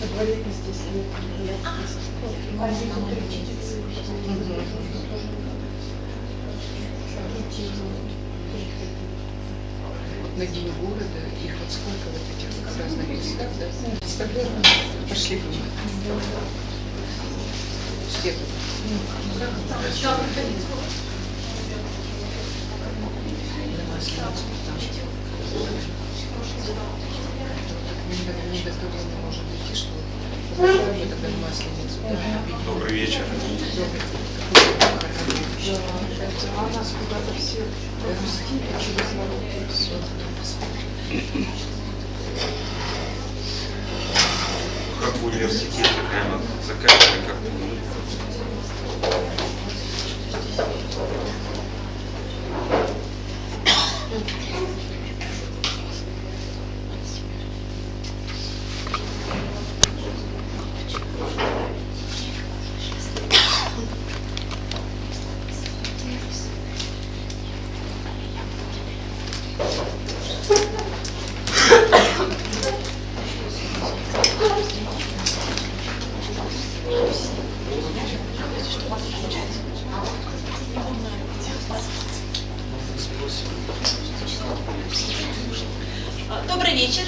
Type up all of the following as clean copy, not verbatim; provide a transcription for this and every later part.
дворе здесь нет. На День города их вот сколько вот этих в разных местах, да? Представляем, пошли бы. Все тут. Не готовы, может идти, что мы тогда на Масленицу. Добрый вечер. А нас куда-то все пропустили через ворота и все. Как в университете, прямо за камерой как-то. Добрый вечер,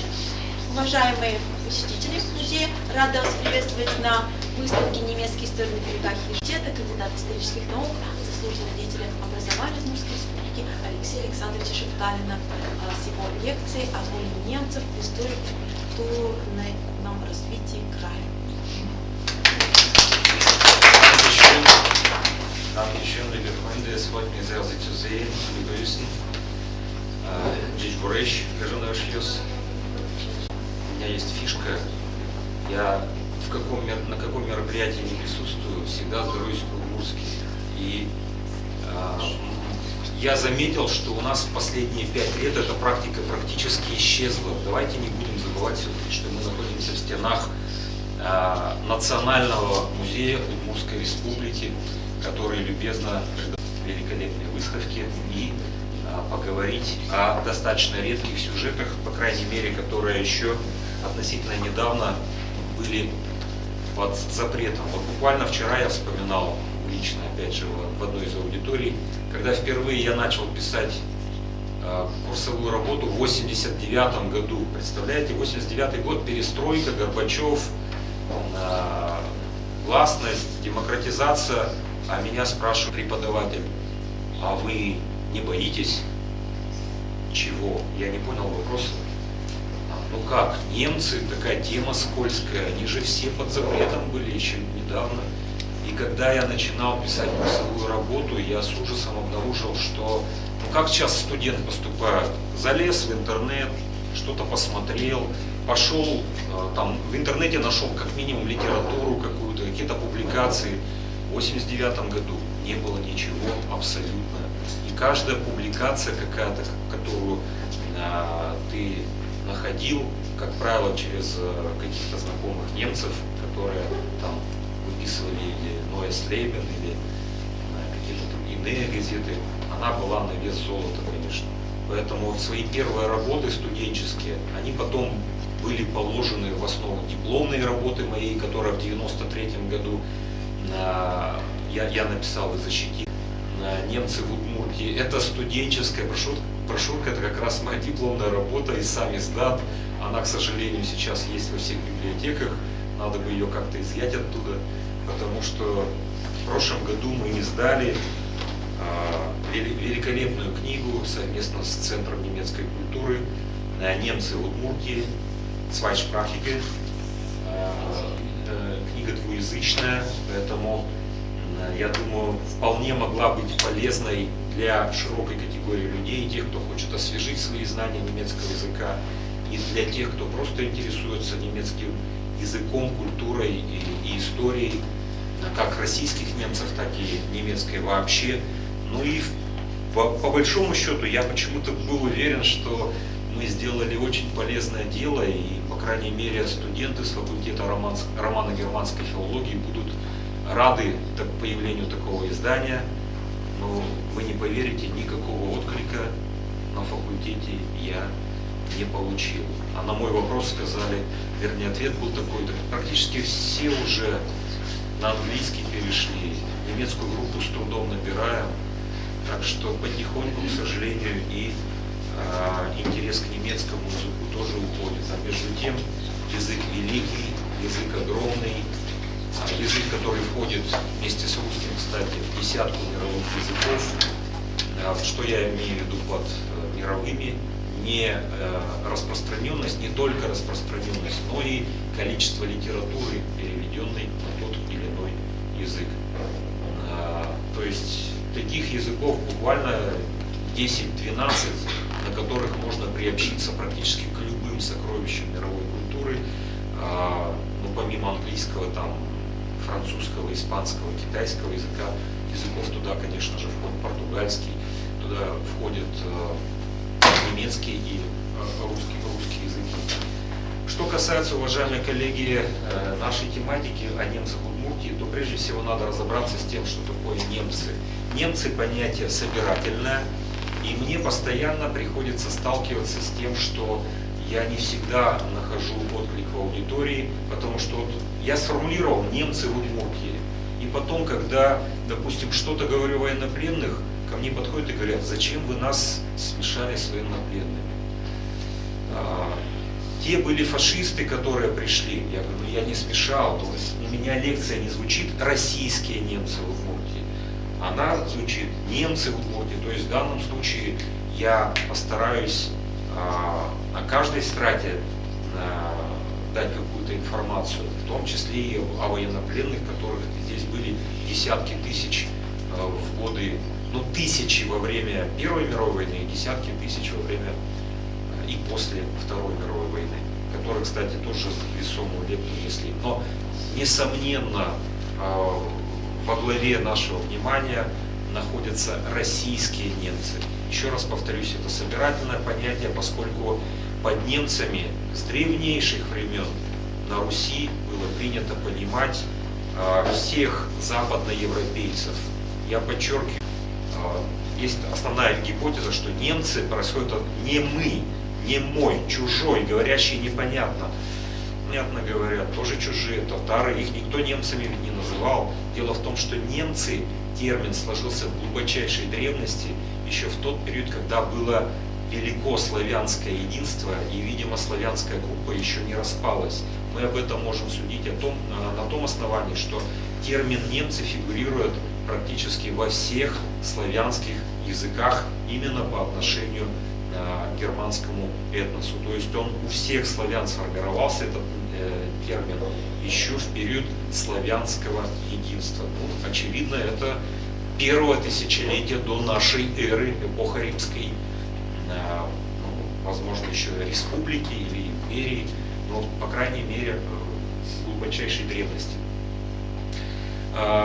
уважаемые посетители музея. Рада вас приветствовать на выставке «Немецкий историк на берегах Ежедета», кандидат исторических наук, заслуженный деятель образования Удмуртской республики Алексея Александровича Шепталина с его лекцией о роли немцев в истории культурном развитии края. Dankeschön, liebe Freunde, es freut mich sehr, Sie zu sehen, zu begrüßen. Dziś Борещ, Кажанаш Юс. У меня есть фишка. Я на каком мероприятии не присутствую, всегда здороваюсь по-удмуртски. И я заметил, что у нас в последние 5 лет эта практика практически исчезла. Давайте не будем забывать все-таки, что мы находимся в стенах Национального музея Удмуртской республики, который любезно придал великолепной выставке и поговорить о достаточно редких сюжетах, по крайней мере, которые еще относительно недавно были под запретом. Вот буквально вчера я вспоминал лично, опять же, в одной из аудиторий, когда впервые я начал писать курсовую работу в 89 году. Представляете, 89 год, перестройка, Горбачев, гласность, демократизация. А меня спрашивает преподаватель: а вы не боитесь? Чего? Я не понял вопроса. Ну как, немцы, такая тема скользкая, они же все под запретом были еще недавно. И когда я начинал писать курсовую работу, я с ужасом обнаружил, что, ну как сейчас студент поступает? Залез в интернет, что-то посмотрел, пошел, там в интернете нашел как минимум литературу какую-то, какие-то публикации. В 1989 году не было ничего абсолютно. И каждая публикация какая-то, которую ты находил, как правило, через каких-то знакомых немцев, которые там выписывали или Neues Leben, или какие-то иные газеты, она была на вес золота, конечно. Поэтому вот свои первые работы студенческие, они потом были положены в основу дипломной работы моей, которая в 1993 году я написал и защитил «Немцы в Удмуртии». Это студенческая брошюрка, это как раз моя дипломная работа и сам издат. Она, к сожалению, сейчас есть во всех библиотеках. Надо бы ее как-то изъять оттуда, потому что в прошлом году мы издали великолепную книгу совместно с Центром немецкой культуры «Немцы в Удмуртии», «Zweisprachige». Книга двуязычная, поэтому, я думаю, вполне могла быть полезной для широкой категории людей, тех, кто хочет освежить свои знания немецкого языка, и для тех, кто просто интересуется немецким языком, культурой и историей, как российских немцев, так и немецкой вообще. Ну и по большому счету я почему-то был уверен, что мы сделали очень полезное дело, и, по крайней мере, студенты с факультета романо-германской филологии будут рады появлению такого издания. Но вы не поверите, никакого отклика на факультете я не получил. А на мой вопрос сказали, вернее, ответ был такой: так практически все уже на английский перешли, немецкую группу с трудом набираем, так что потихоньку, к сожалению, и интерес к немецкому языку тоже уходит. А между тем, язык великий, язык огромный, язык, который входит вместе с русским, кстати, в десятку мировых языков. Что я имею в виду под мировыми? Не распространенность, не только распространенность, но и количество литературы, переведенной на тот или иной язык. То есть таких языков буквально 10-12, на которых можно приобщиться практически к любым сокровищам мировой культуры. Ну, помимо английского, там, французского, испанского, китайского языка, языков туда, конечно же, входит португальский, туда входит немецкий и русский языки. Что касается, уважаемые коллеги, нашей тематики о немцах Удмуртии, то прежде всего надо разобраться с тем, что такое немцы. Немцы — понятие собирательное, и мне постоянно приходится сталкиваться с тем, что я не всегда нахожу отклик в аудитории, потому что вот я сформулировал «немцы в Удмуртии», и потом, когда, допустим, что-то говорю о военнопленных, ко мне подходят и говорят: зачем вы нас смешали с военнопленными? Те были фашисты, которые пришли. Я говорю: ну я не смешал, то есть у меня лекция не звучит «российские немцы в Удмуртии», она звучит «немцы в Удмуртии». То есть в данном случае я постараюсь на каждой страте дать какую-то информацию, в том числе и о военнопленных, которых здесь были десятки тысяч в годы, ну, тысячи во время Первой мировой войны и десятки тысяч во время и после Второй мировой войны, которые, кстати, тоже весомую лепту несли. Но, несомненно, во главе нашего внимания находятся российские немцы. Еще раз повторюсь, это собирательное понятие, поскольку под немцами с древнейших времен на Руси было принято понимать всех западноевропейцев. Я подчеркиваю, есть основная гипотеза, что немцы происходят от не мы, не мой, чужой, говорящий непонятно. Понятно говорят, тоже чужие, татары, их никто немцами не называл. Дело в том, что немцы, термин сложился в глубочайшей древности, еще в тот период, когда было велико славянское единство, и, видимо, славянская группа еще не распалась. Мы об этом можем судить на том основании, что термин «немцы» фигурирует практически во всех славянских языках именно по отношению к германскому этносу. То есть он у всех славян сформировался, этот термин, еще в период славянского единства. Ну, очевидно, это первое тысячелетие до нашей эры, эпоха римской, возможно, еще республики или империи, но, по крайней мере, глубочайшей древности.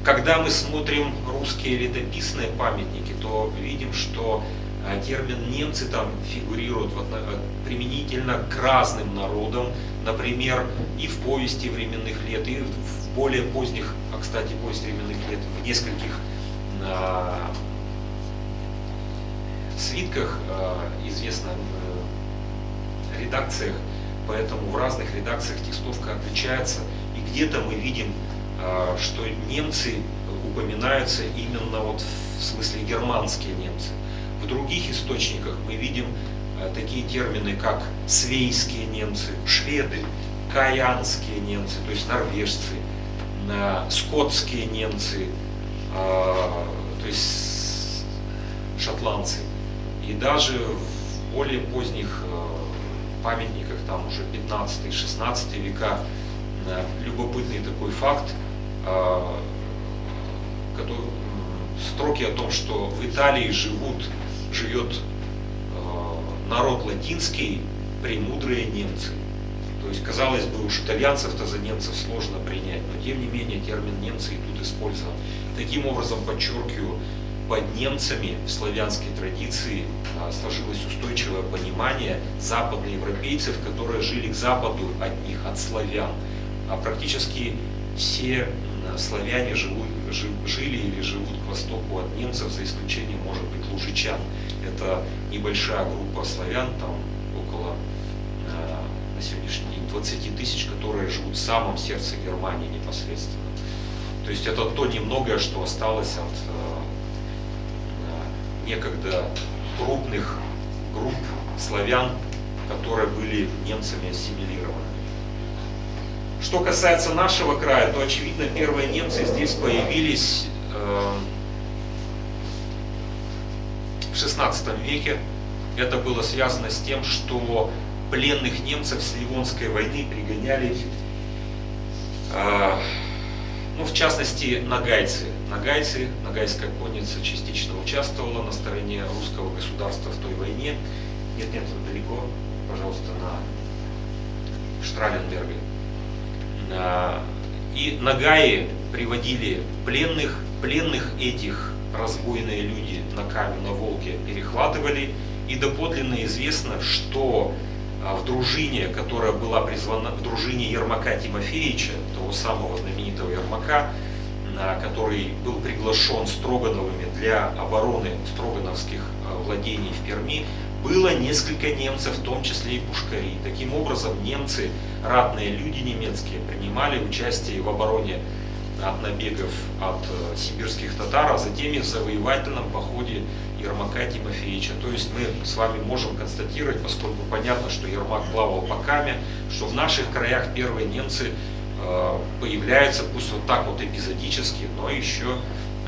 Когда мы смотрим русские летописные памятники, то видим, что термин «немцы» там фигурирует применительно к разным народам, например, и в повести временных лет, и в более поздних, кстати, повести временных лет, в нескольких свитках, известных редакциях, поэтому в разных редакциях текстовка отличается, и где-то мы видим, что немцы упоминаются именно вот в смысле германские немцы. В других источниках мы видим такие термины, как свейские немцы, шведы, каянские немцы, то есть норвежцы, скотские немцы, то есть шотландцы. И даже в более поздних памятниках, там уже 15-16 века, любопытный такой факт, строки о том, что в Италии живет народ латинский, премудрые немцы. То есть, казалось бы, уж итальянцев-то за немцев сложно принять, но тем не менее термин «немцы» и тут использован. Таким образом, подчеркиваю, под немцами в славянской традиции сложилось устойчивое понимание западноевропейцев, которые жили к западу от них, от славян. А практически все славяне жили или живут к востоку от немцев, за исключением, может быть, лужичан. Это небольшая группа славян, там около на сегодняшний день, 20 тысяч, которые живут в самом сердце Германии непосредственно. То есть это то немногое, что осталось от некогда крупных групп славян, которые были немцами ассимилированы. Что касается нашего края, то очевидно первые немцы здесь появились в XVI веке. Это было связано с тем, что пленных немцев с Ливонской войны пригоняли, ну, в частности, нагайцы. Нагайская конница частично участвовала на стороне русского государства в той войне. Нет, далеко, пожалуйста, на Штраленберге. И нагаи приводили пленных этих разбойные люди на Каме, на Волге перехватывали. И доподлинно известно, что в дружине, которая была призвана, в дружине Ермака Тимофеевича, того самого знаменитого Ермака, который был приглашен Строгановыми для обороны строгановских владений в Перми, было несколько немцев, в том числе и пушкари. Таким образом, немцы, ратные люди немецкие, принимали участие в обороне от набегов от сибирских татар, а затем и в завоевательном походе Ермака Тимофеевича. То есть мы с вами можем констатировать, поскольку понятно, что Ермак плавал по Каме, что в наших краях первые немцы появляются, пусть вот так вот эпизодически, но еще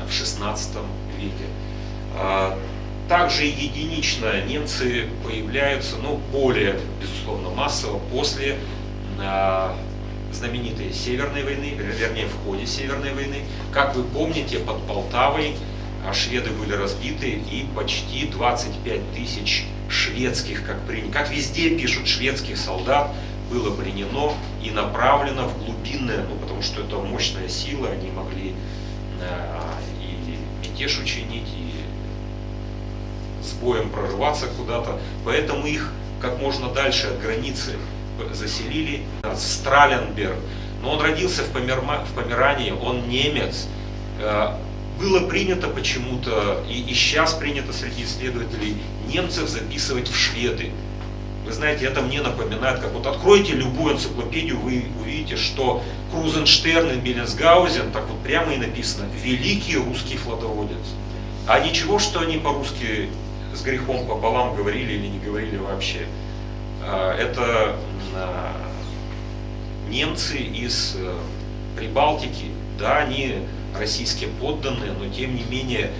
в XVI веке. Также единично немцы появляются, ну, более, безусловно, массово после знаменитой Северной войны, вернее, в ходе Северной войны. Как вы помните, под Полтавой шведы были разбиты, и почти 25 тысяч шведских, как везде пишут, шведских солдат было пленено и направлено в глубинное, ну, потому что это мощная сила, они могли и мятеж учинить, и с боем прорываться куда-то, поэтому их как можно дальше от границы заселили. Страленберг, но он родился в Померании, он немец. Было принято почему-то, и сейчас принято среди исследователей, немцев записывать в шведы. Вы знаете, это мне напоминает, как вот откройте любую энциклопедию, вы увидите, что Крузенштерн и Беллинсгаузен, так вот прямо и написано, великий русский флотоводец. А ничего, что они по-русски с грехом пополам говорили или не говорили вообще. Это немцы из Прибалтики, да, они российские подданные, но тем не менее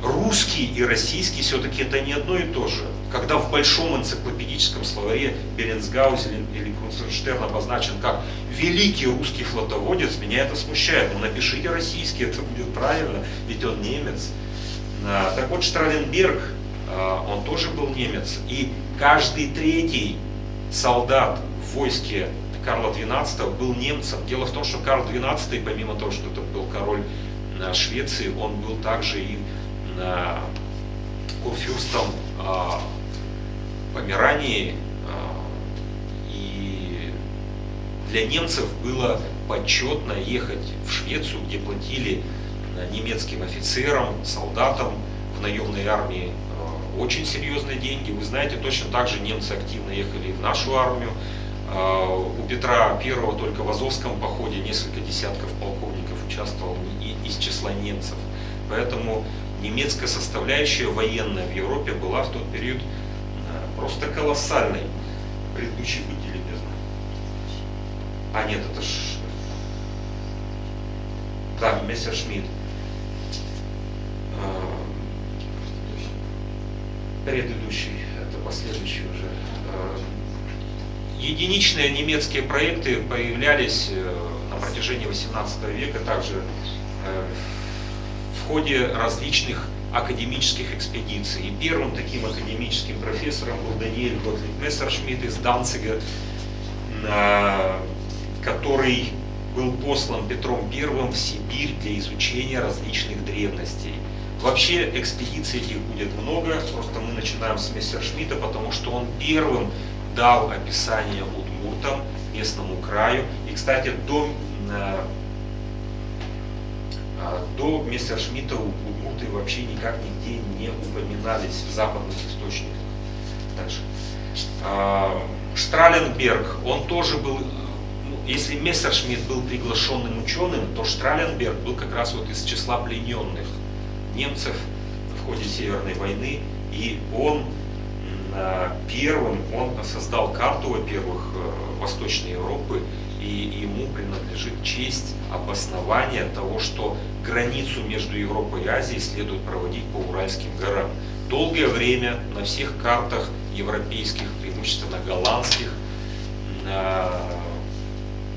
русский и российский все-таки это не одно и то же. Когда в большом энциклопедическом словаре Беллинсгаузен или Крузенштерн обозначен как великий русский флотоводец, меня это смущает. Ну, напишите российский, это будет правильно, ведь он немец. Так вот, Штраленберг, он тоже был немец, и каждый третий солдат в войске Карла XII был немцем. Дело в том, что Карл XII, помимо того, что это был король Швеции, он был также и курфюрстом Померании, и для немцев было почетно ехать в Швецию, где платили немецким офицерам, солдатам в наемной армии очень серьезные деньги. Вы знаете, точно так же немцы активно ехали и в нашу армию. У Петра I только в Азовском походе несколько десятков полковников участвовало из числа немцев. Поэтому немецкая составляющая военная в Европе была в тот период просто колоссальной. Предыдущий, будьте любезны. А нет, это ж... Да, Мессершмитт. Предыдущий, это последующий уже. Единичные немецкие проекты появлялись на протяжении XVIII века также в ходе различных академических экспедиций. И первым таким академическим профессором был Даниэль Готлиб Мессершмитт из Данцига, который был послан Петром I в Сибирь для изучения различных древностей. Вообще экспедиций этих будет много, просто мы начинаем с Мессершмитта, потому что он первым дал описание удмуртам, местному краю. И, кстати, до Мессершмитта удмурты вообще никак нигде не упоминались в западных источниках. Дальше. Штраленберг, он тоже был, ну, если Мессершмитт был приглашенным ученым, то Штраленберг был как раз вот из числа плененных немцев в ходе Северной войны, и он первым, он создал карту, во-первых, Восточной Европы, и ему принадлежит честь обоснования того, что границу между Европой и Азией следует проводить по Уральским горам. Долгое время на всех картах европейских, преимущественно голландских,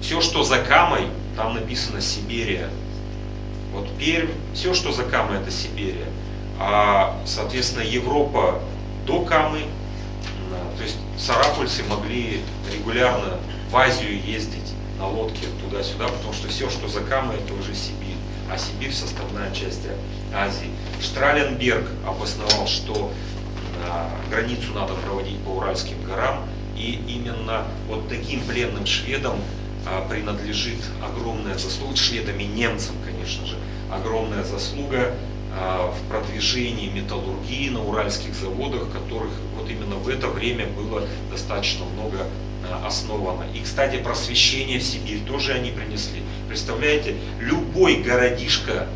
все, что за Камой, там написано Сибирия. Вот Пермь, все, что за Камой, это Сибирия. А, соответственно, Европа до Камы, то есть сарапульцы могли регулярно в Азию ездить на лодке туда-сюда, потому что все, что за Камой, это уже Сибирь. А Сибирь составная часть Азии. Штраленберг обосновал, что границу надо проводить по Уральским горам, и именно вот таким пленным шведам принадлежит огромная заслуга, шведам и немцам, конечно же, огромная заслуга в продвижении металлургии на уральских заводах, которых вот именно в это время было достаточно много основано. И, кстати, просвещение в Сибирь тоже они принесли. Представляете, любой городишко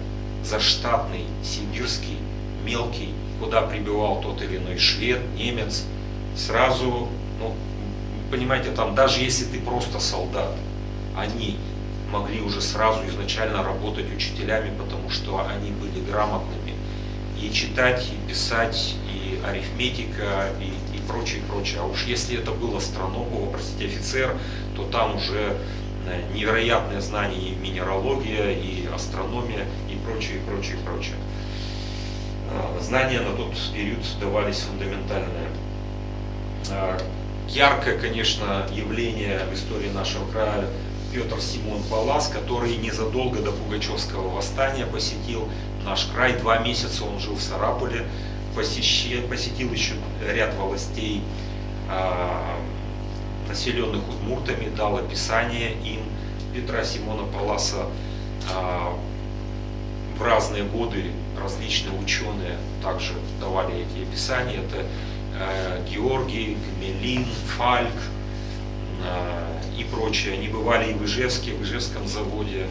заштатный, сибирский, мелкий, куда прибывал тот или иной швед, немец, сразу, ну, понимаете, там даже если ты просто солдат, они могли уже сразу изначально работать учителями, потому что они были грамотными. И читать, и писать, и арифметика, и прочее, прочее. А уж если это был астроном, простите, офицер, то там уже невероятное знание и минералогия, и астрономия, и прочее, прочее, прочее. Знания на тот период давались фундаментальные. Яркое, конечно, явление в истории нашего края Петр Симон Паллас, который незадолго до Пугачевского восстания посетил наш край. 2 месяца он жил в Сарапуле, посетил еще ряд властей, населенных удмуртами, дал описание им Петра Симона Палласа. В разные годы различные ученые также давали эти описания. Это Георгий, Гмелин, Фальк и прочее. Они бывали и в Ижевске, в Ижевском заводе,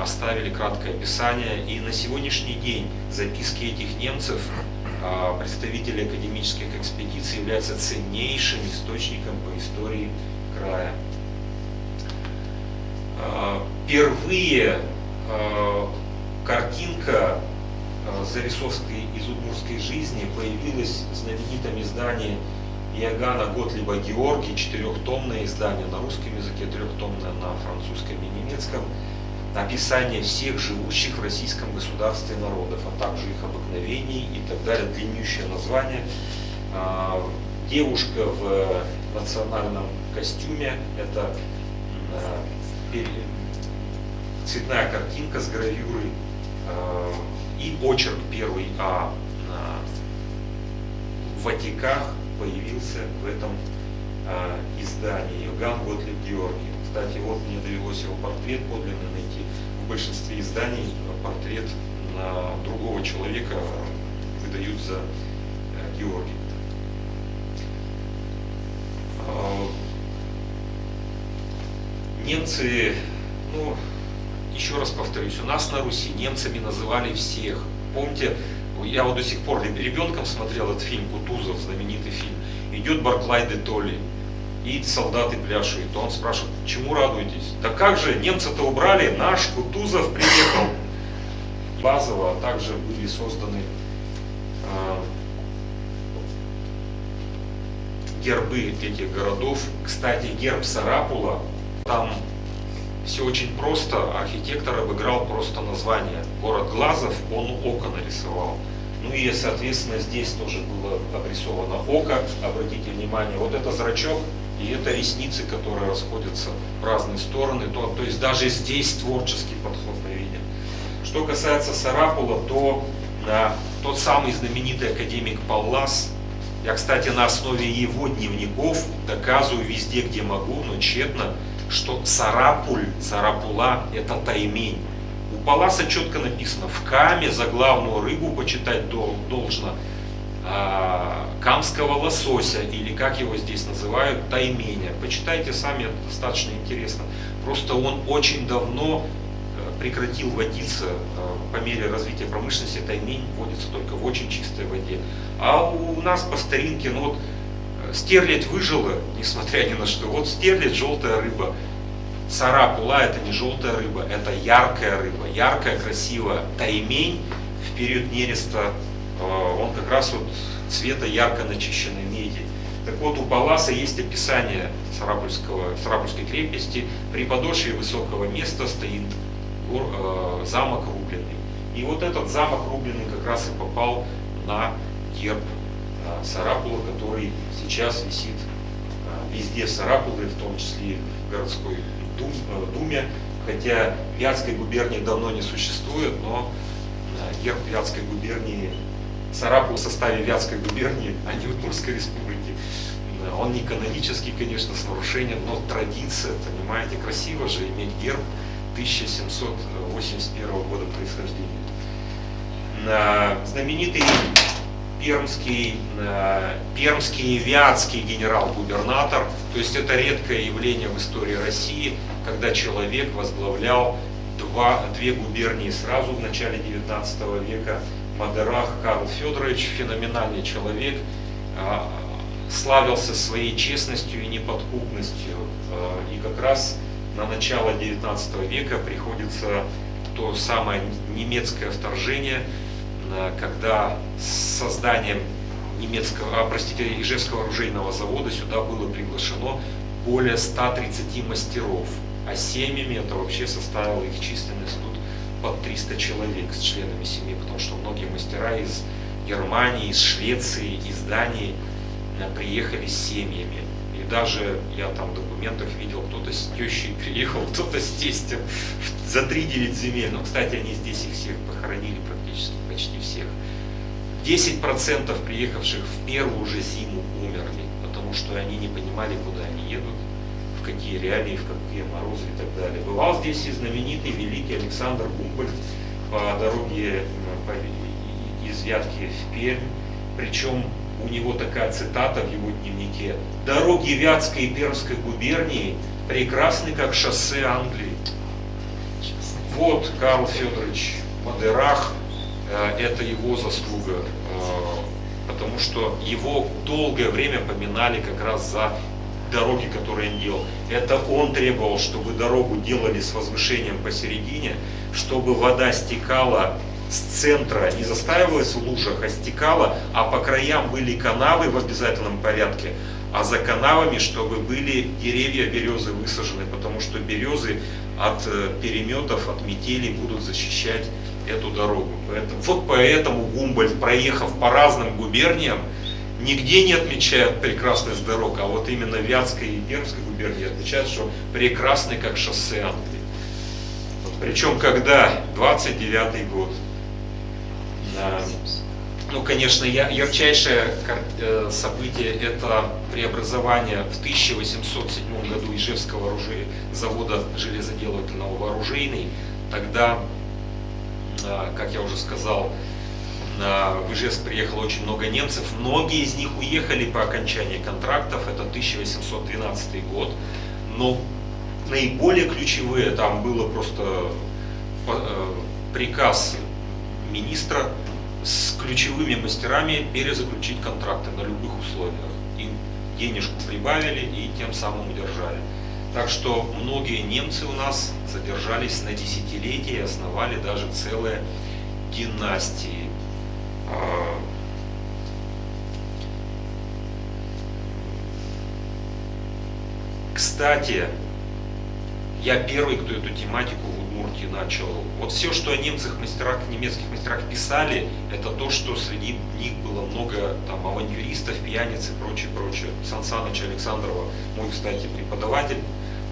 оставили краткое описание. И на сегодняшний день записки этих немцев, представителей академических экспедиций, являются ценнейшим источником по истории края. Впервые картинка зарисовской из удмуртской жизни появилась в знаменитом издании Иоганна Готлиба Георгий, 4-томное издание на русском языке, 3-томное на французском и немецком, описание всех живущих в российском государстве народов, а также их обыкновений и так далее, длиннющее название. Девушка в национальном костюме, это цветная картинка с гравюрой и почерк первый А в Ватиках появился в этом издании Иоганн Готлиб Георгий. Кстати, вот мне довелось его портрет подлинно найти. В большинстве изданий портрет на другого человека выдают за Георгия. Немцы, ну, еще раз повторюсь, у нас на Руси немцами называли всех. Помните, я вот до сих пор ребенком смотрел этот фильм Кутузов, знаменитый фильм. Идет Барклай де Толли, и солдаты пляшут. Он спрашивает, чему радуетесь? Да как же, немцы-то убрали, наш Кутузов приехал. Базово, а также были созданы гербы этих городов. Кстати, герб Сарапула, там все очень просто, архитектор обыграл просто название. Город Глазов, он око нарисовал. Ну и, соответственно, здесь тоже было обрисовано око. Обратите внимание, вот это зрачок, и это ресницы, которые расходятся в разные стороны. То есть даже здесь творческий подход мы видим. Что касается Сарапула, то тот самый знаменитый академик Паллас, я, кстати, на основе его дневников доказываю везде, где могу, но тщетно, что Сарапуль, Сарапула – это Таймень. У Палласа четко написано, в Каме за главную рыбу почитать должно камского лосося, или как его здесь называют, тайменя. Почитайте сами, это достаточно интересно. Просто он очень давно прекратил водиться. По мере развития промышленности таймень водится только в очень чистой воде. А у нас по старинке, ну вот, стерлядь выжила, несмотря ни на что. Вот стерлядь — желтая рыба. Сарапула — это не желтая рыба, это яркая рыба. Яркая, красивая. Таймень в период нереста, он как раз вот цвета ярко начищенной меди. Так вот, у Палласа есть описание Сарапульской крепости. При подошве высокого места стоит замок рубленый. И вот этот замок рубленый как раз и попал на герб Сарапула, который сейчас висит везде в Сарапуле, в том числе в городской думе. Хотя Вятской губернии давно не существует, но герб Вятской губернии, Сарапул в составе Вятской губернии, а не Удмуртской республики. Он не канонический, конечно, с нарушением, но традиция, понимаете, красиво же иметь герб 1781 года происхождения. Знаменитый пермский и вятский генерал-губернатор, то есть это редкое явление в истории России, когда человек возглавлял две губернии сразу в начале 19 века. Мадерах Карл Федорович, феноменальный человек, славился своей честностью и неподкупностью. И как раз на начало 19 века приходится то самое немецкое вторжение, когда с созданием Ижевского оружейного завода сюда было приглашено более 130 мастеров, а семьями это вообще составило их численность тут под 300 человек с членами семьи, потому что многие мастера из Германии, из Швеции, из Дании приехали с семьями. И даже я там в документах видел, кто-то с тещей приехал, кто-то с тестем за 3-9 земель. Но, кстати, они здесь их всех похоронили практически, почти всех. 10% приехавших в первую же зиму умерли, потому что они не понимали, куда они едут, в какие реалии, в какие морозы и так далее. Бывал здесь и знаменитый великий Александр Гумбольдт по дороге из Вятки в Пермь. Причем у него такая цитата в его дневнике: «Дороги Вятской и Пермской губернии прекрасны, как шоссе Англии». Вот Карл Федорович Мадерах, это его заслуга, потому что его долгое время поминали как раз за дороги, которые он делал. Это он требовал, чтобы дорогу делали с возвышением посередине, чтобы вода стекала с центра, не застаивалась в лужах, а стекала, а по краям были канавы в обязательном порядке, а за канавами, чтобы были деревья березы высажены, потому что березы от переметов, от метелей будут защищать эту дорогу. Вот поэтому Гумбольдт, проехав по разным губерниям, нигде не отмечает прекрасность дорог, а вот именно Вятской и Пермской губернии отмечают, что прекрасны, как шоссе Англии. Причем когда 29-й год, ну, конечно, ярчайшее событие — это преобразование в 1807 году Ижевского завода железоделательного в оружейный. Тогда, как я уже сказал, в Ижевск приехало очень много немцев. Многие из них уехали по окончании контрактов. Это 1812 год. Но наиболее ключевые, там было просто приказ министра с ключевыми мастерами перезаключить контракты на любых условиях. Им денежку прибавили и тем самым удержали. Так что многие немцы у нас задержались на десятилетия и основали даже целые династии. Кстати, я первый, кто эту тематику в Удмуртии начал. Вот все, что о немецких мастерах писали, это то, что среди них было много там авантюристов, пьяниц и прочее. Сан Саныч Александрова, мой, кстати, преподаватель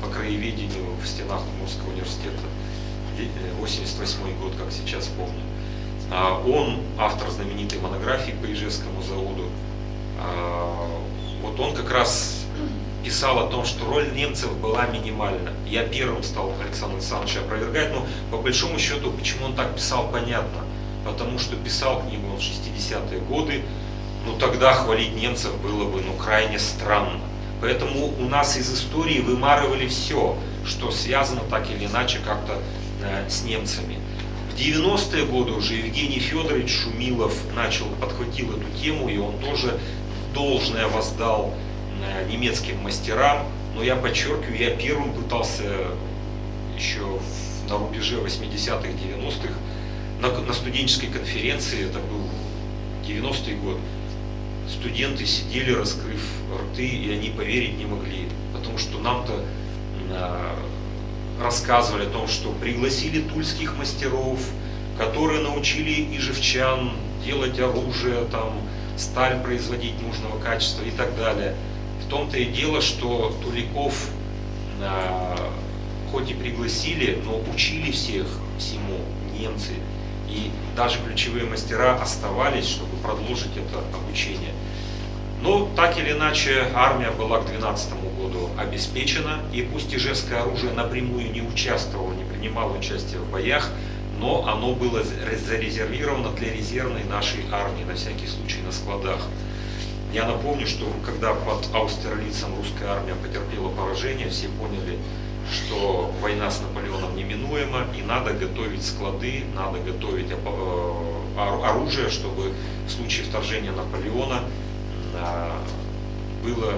по краеведению в стенах Удмуртского университета, 88 год, как сейчас помню. Он автор знаменитой монографии по Ижевскому заводу. Вот он как раз писал о том, что роль немцев была минимальна. Я первым стал Александра Александровича опровергать, но по большому счету, почему он так писал, понятно. Потому что писал книгу он в 60-е годы, ну тогда хвалить немцев было бы ну крайне странно. Поэтому у нас из истории вымарывали все, что связано так или иначе как-то с немцами. В 90-е годы уже Евгений Федорович Шумилов подхватил эту тему, и он тоже должное воздал немецким мастерам. Но я подчеркиваю, я первым пытался еще на рубеже 80-х, 90-х на студенческой конференции, это был 90-й год, студенты сидели, раскрыв рты, и они поверить не могли, потому что нам-то рассказывали о том, что пригласили тульских мастеров, которые научили ижевчан делать оружие, там, сталь производить нужного качества и так далее. В том-то и дело, что туликов хоть и пригласили, но учили всех всему немцы. И даже ключевые мастера оставались, чтобы продолжить это обучение. Но так или иначе армия была к 2012 году обеспечена, и пусть ижевское оружие напрямую не участвовало, не принимало участие в боях, но оно было зарезервировано для резервной нашей армии, на всякий случай на складах. Я напомню, что когда под Аустерлицем русская армия потерпела поражение, все поняли, что война с Наполеоном неминуема, и надо готовить склады, надо готовить оружие, чтобы в случае вторжения Наполеона было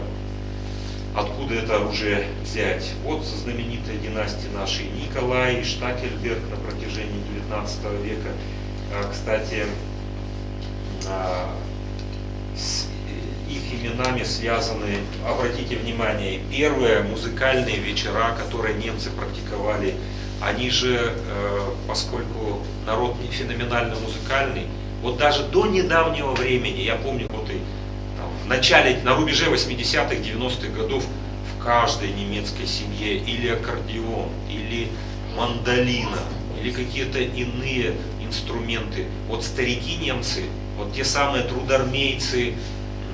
откуда это оружие взять. Вот знаменитая династия нашей Николай и Штакельберг на протяжении 19 века. Кстати, с их именами связаны, обратите внимание, первые музыкальные вечера, которые немцы практиковали, они же, поскольку народ феноменально музыкальный, вот даже до недавнего времени, я помню, вот и в начале, на рубеже 80-х, 90-х годов в каждой немецкой семье или аккордеон, или мандолина, или какие-то иные инструменты. Вот старики немцы, вот те самые трудармейцы,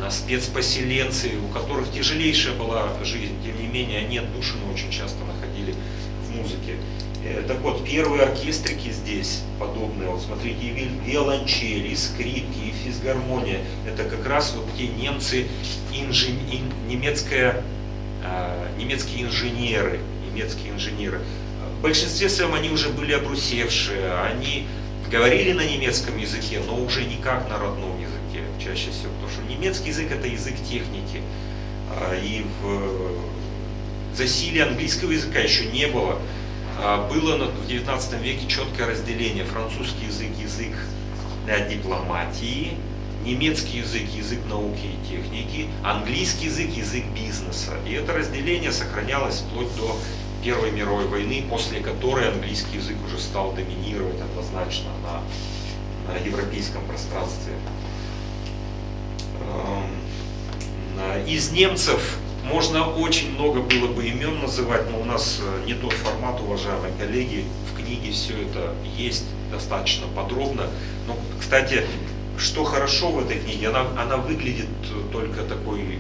спецпоселенцы, у которых тяжелейшая была жизнь, тем не менее они отдушины очень часто находили в музыке. Так вот, первые оркестрики здесь подобные, вот смотрите, и виолончели, и скрипки, и физгармония, это как раз вот те немцы, немецкие инженеры. В большинстве своем они уже были обрусевшие, они говорили на немецком языке, но уже не как на родном языке, чаще всего, потому что немецкий язык это язык техники, и в засилии английского языка еще не было. Было в 19 веке четкое разделение: французский язык – язык дипломатии, немецкий язык – язык науки и техники, английский язык – язык бизнеса. И это разделение сохранялось вплоть до Первой мировой войны, после которой английский язык уже стал доминировать однозначно на европейском пространстве. Из немцев можно очень много было бы имен называть, но у нас не тот формат, уважаемые коллеги. В книге все это есть достаточно подробно. Но, кстати, что хорошо в этой книге, она выглядит только такой,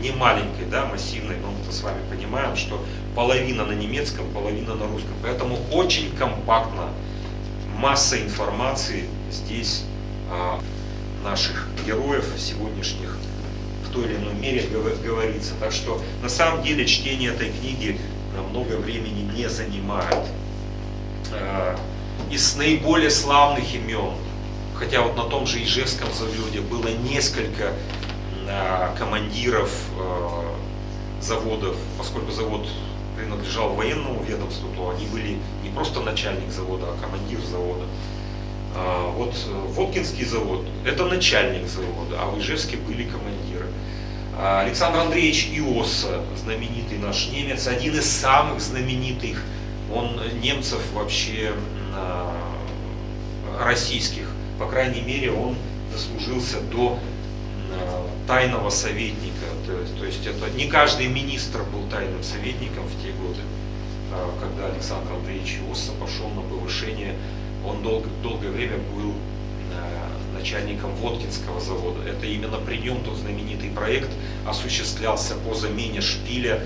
не маленькой, да, массивной, но мы с вами понимаем, что половина на немецком, половина на русском. Поэтому очень компактно, масса информации здесь наших героев сегодняшних в той или иной мере говорится. Так что на самом деле чтение этой книги много времени не занимает. Из наиболее славных имен, хотя вот на том же Ижевском заводе было несколько командиров заводов, поскольку завод принадлежал военному ведомству, то они были не просто начальник завода, а командир завода. Вот Воткинский завод – это начальник завода, а в Ижевске были командиры. Александр Андреевич Иосса, знаменитый наш немец, один из самых знаменитых, он немцев вообще российских, по крайней мере, он дослужился до тайного советника, то есть это не каждый министр был тайным советником в те годы. Когда Александр Андреевич Иосса пошел на повышение, он долгое время был начальником Воткинского завода. Это именно при нем тот знаменитый проект осуществлялся по замене шпиля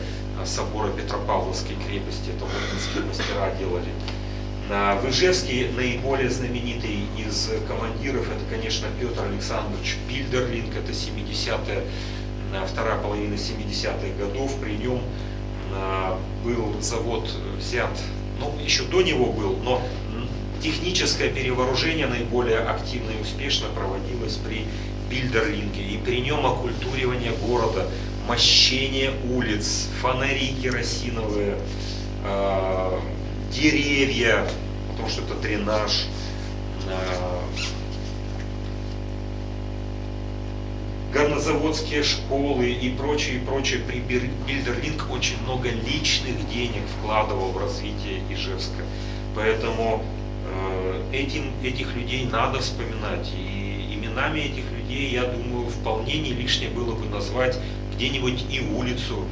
собора Петропавловской крепости. Это воткинские мастера делали. В Ижевске наиболее знаменитый из командиров это, конечно, Петр Александрович Бильдерлинг, это 70-е, вторая половина 70-х годов. При нем был завод взят, ну, еще до него был, но техническое перевооружение наиболее активно и успешно проводилось при Бильдерлинге. И при нем окультуривание города, мощение улиц, фонари керосиновые, деревья, потому что это дренаж, горнозаводские школы и прочее, прочее. При Бильдерлинг очень много личных денег вкладывал в развитие Ижевска. Поэтому этих людей надо вспоминать. И именами этих людей, я думаю, вполне не лишнее было бы назвать где-нибудь и улицу.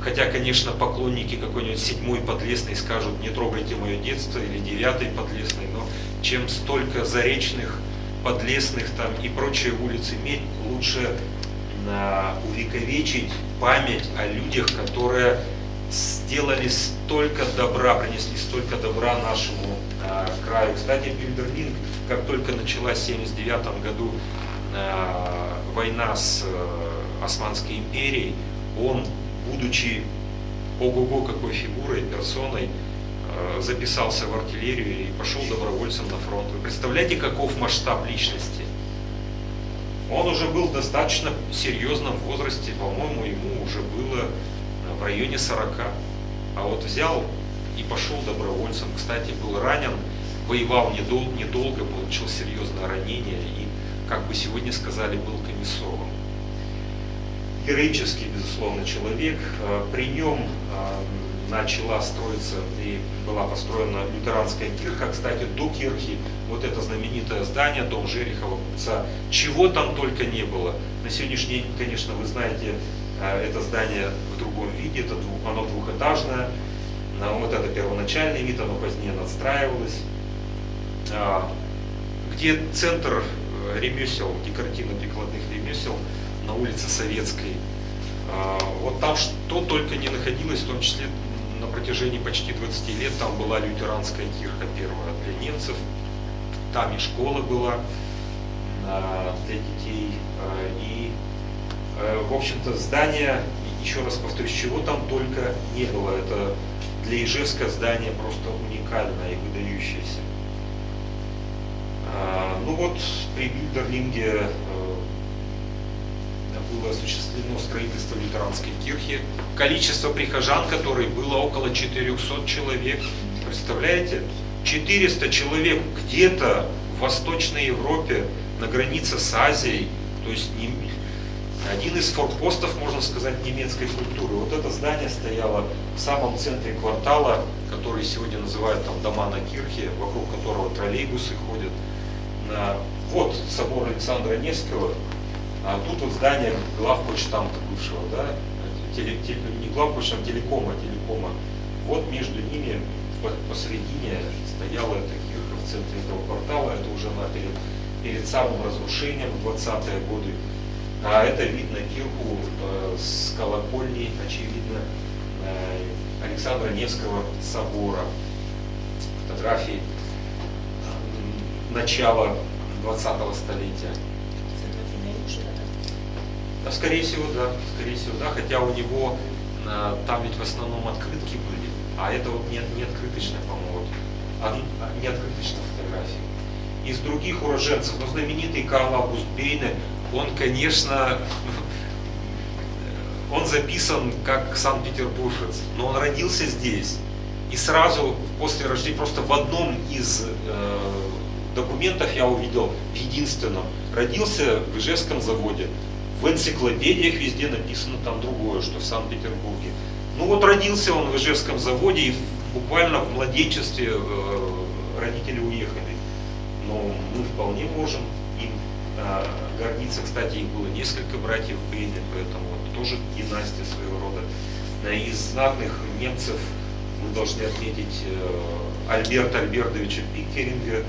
Хотя, конечно, поклонники какой-нибудь 7-й Подлесной скажут: не трогайте мое детство, или 9-й Подлесной, но чем столько Заречных, Подлесных там и прочие улицы иметь, лучше увековечить память о людях, которые сделали столько добра, принесли столько добра нашему краю. Кстати, Бильдерлинг, как только началась в 1979 году война с Османской империей, он, будучи ого-го какой фигурой, персоной, записался в артиллерию и пошел добровольцем на фронт. Вы представляете, каков масштаб личности? Он уже был в достаточно серьезном возрасте, по-моему, ему уже было в районе 40. А вот взял и пошел добровольцем. Кстати, был ранен, воевал недолго, получил серьезное ранение и, как бы сегодня сказали, был комиссован. Героический, безусловно, человек. При нем начала строиться и была построена лютеранская кирха. Кстати, до кирхи вот это знаменитое здание, дом Жерехова купца, чего там только не было. На сегодняшний день, конечно, вы знаете, это здание в другом виде, оно двухэтажное. Вот это первоначальный вид, оно позднее надстраивалось. Где центр ремесел, декоративно-прикладных ремесел, на улице Советской. Вот там что только не находилось, в том числе на протяжении почти 20 лет. Там была лютеранская кирха первая для немцев, там и школа была для детей. И, в общем-то, здание, еще раз повторюсь, чего там только не было. Это для Ижевска здание просто уникальное и выдающееся. Ну вот, при Бильдерлинге было осуществлено строительство лютеранской кирхи. Количество прихожан, которое было около 400 человек. Представляете? 400 человек где-то в Восточной Европе, на границе с Азией. То есть один из форпостов, можно сказать, немецкой культуры. Вот это здание стояло в самом центре квартала, который сегодня называют там дома на кирхе, вокруг которого троллейбусы ходят. Вот собор Александра Невского. А тут вот здание главпочтамта бывшего, да, не главпочтамта, телекома. Вот между ними посередине стояла эта кирха в центре этого квартала. Это уже перед самым разрушением в 20-е годы. А это видно кирху с колокольни, очевидно, Александра Невского собора. Фотографии начала 20-го столетия. Скорее всего, да. Хотя у него там ведь в основном открытки были, а это вот не открыточная, по-моему, не открыточная фотография. Из других уроженцев, но знаменитый Карл Август Бейне, он, конечно, он записан как санкт-петербуржец, но он родился здесь. И сразу после рождения, просто в одном из документов я увидел, в единственном, родился в Ижевском заводе. В энциклопедиях везде написано там другое, что в Санкт-Петербурге. Ну вот родился он в Ижевском заводе, и буквально в младенчестве родители уехали. Но мы вполне можем им гордиться. Кстати, их было несколько братьев Бейне, поэтому вот тоже династия своего рода. Из знатных немцев мы должны отметить Альберта Альбертовича Пиккеринга.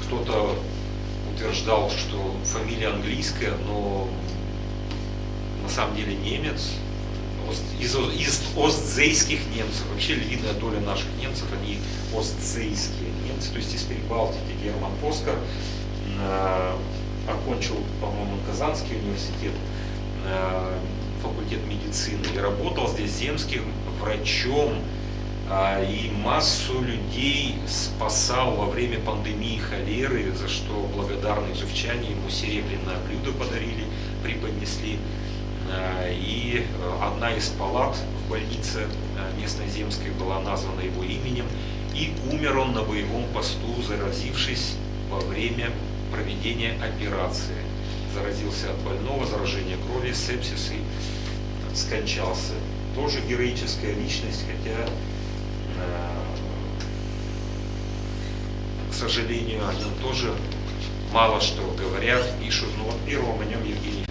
Кто-то утверждал, что фамилия английская, но на самом деле немец. из остзейских немцев. Вообще львиная доля наших немцев, они остзейские немцы, то есть из Прибалтики. Герман Поскар окончил, по-моему, Казанский университет, факультет медицины, и работал здесь земским врачом, и массу людей спасал во время пандемии холеры, за что благодарные живчане ему серебряное блюдо подарили, преподнесли. И одна из палат в больнице местной земской была названа его именем, и умер он на боевом посту, заразившись во время проведения операции. Заразился от больного, заражения крови, сепсис и скончался. Тоже героическая личность, хотя, к сожалению, о нем тоже мало что говорят, пишут. Но вот первым о нем Евгений.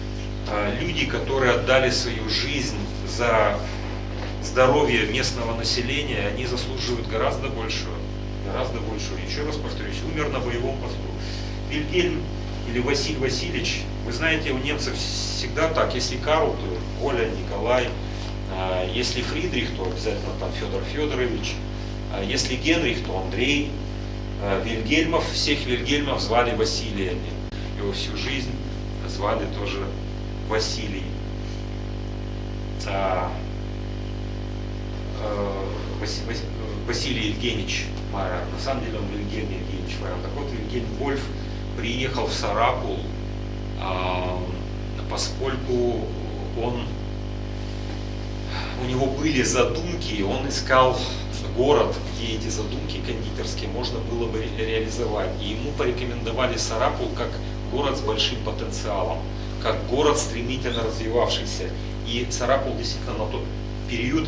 Люди, которые отдали свою жизнь за здоровье местного населения, они заслуживают гораздо большего. Гораздо большего. Еще раз повторюсь, умер на боевом посту. Вильгельм или Василий Васильевич, вы знаете, у немцев всегда так. Если Карл, то Коля, Николай. Если Фридрих, то обязательно там Федор Федорович. Если Генрих, то Андрей. Вильгельмов, всех Вильгельмов звали Василиями. Его всю жизнь звали тоже Василий. Василий Евгеньевич Майер. На самом деле он Вильгельм Евгеньевич Майер. Так вот, Вильгельм Вольф приехал в Сарапул, поскольку у него были задумки, он искал город, где эти задумки кондитерские можно было бы реализовать. И ему порекомендовали Сарапул как город с большим потенциалом, как город стремительно развивавшийся. И Сарапул действительно на тот период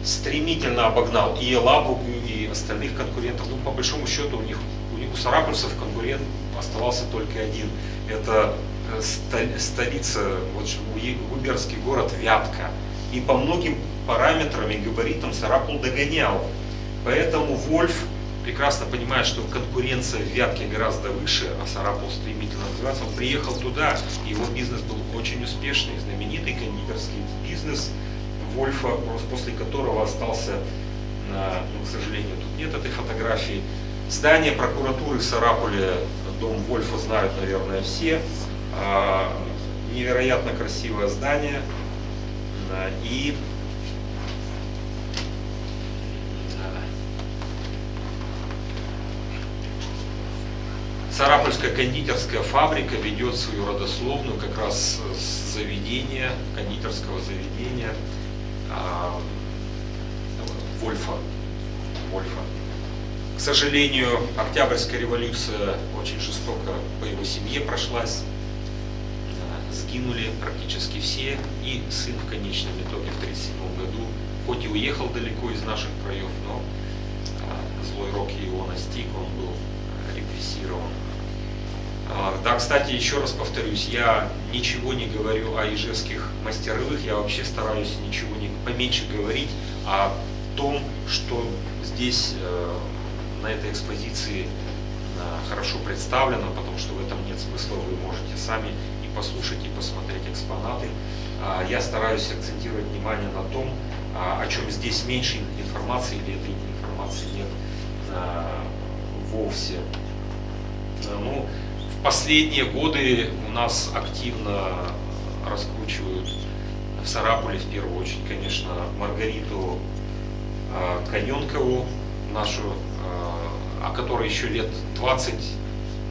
стремительно обогнал и Елабугу, и остальных конкурентов. Ну, по большому счету, у сарапульцев конкурент оставался только один. Это столица, вот, губернский город Вятка. И по многим параметрам и габаритам Сарапул догонял. Поэтому Вольф, прекрасно понимает, что конкуренция в Вятке гораздо выше, а Сарапул стремительно развивается, он приехал туда, и его бизнес был очень успешный, знаменитый кондитерский бизнес Вольфа, после которого остался, к сожалению, тут нет этой фотографии. Здание прокуратуры в Сарапуле, дом Вольфа, знают, наверное, все. Невероятно красивое здание. И Сарапульская кондитерская фабрика ведет свою родословную как раз с заведения, кондитерского заведения Вольфа. К сожалению, Октябрьская революция очень жестоко по его семье прошлась. Сгинули практически все, и сын в конечном итоге в 1937 году, хоть и уехал далеко из наших краев, но злой рок его настиг, он был репрессирован. Да, кстати, еще раз повторюсь, я ничего не говорю о ижевских мастеровых, я вообще стараюсь ничего поменьше говорить о том, что здесь на этой экспозиции хорошо представлено, потому что в этом нет смысла, вы можете сами и послушать, и посмотреть экспонаты. Я стараюсь акцентировать внимание на том, о чем здесь меньше информации, или этой информации нет вовсе. Ну, в последние годы у нас активно раскручивают в Сарапуле, в первую очередь, конечно, Маргариту Каненкову, нашу, о которой еще лет 20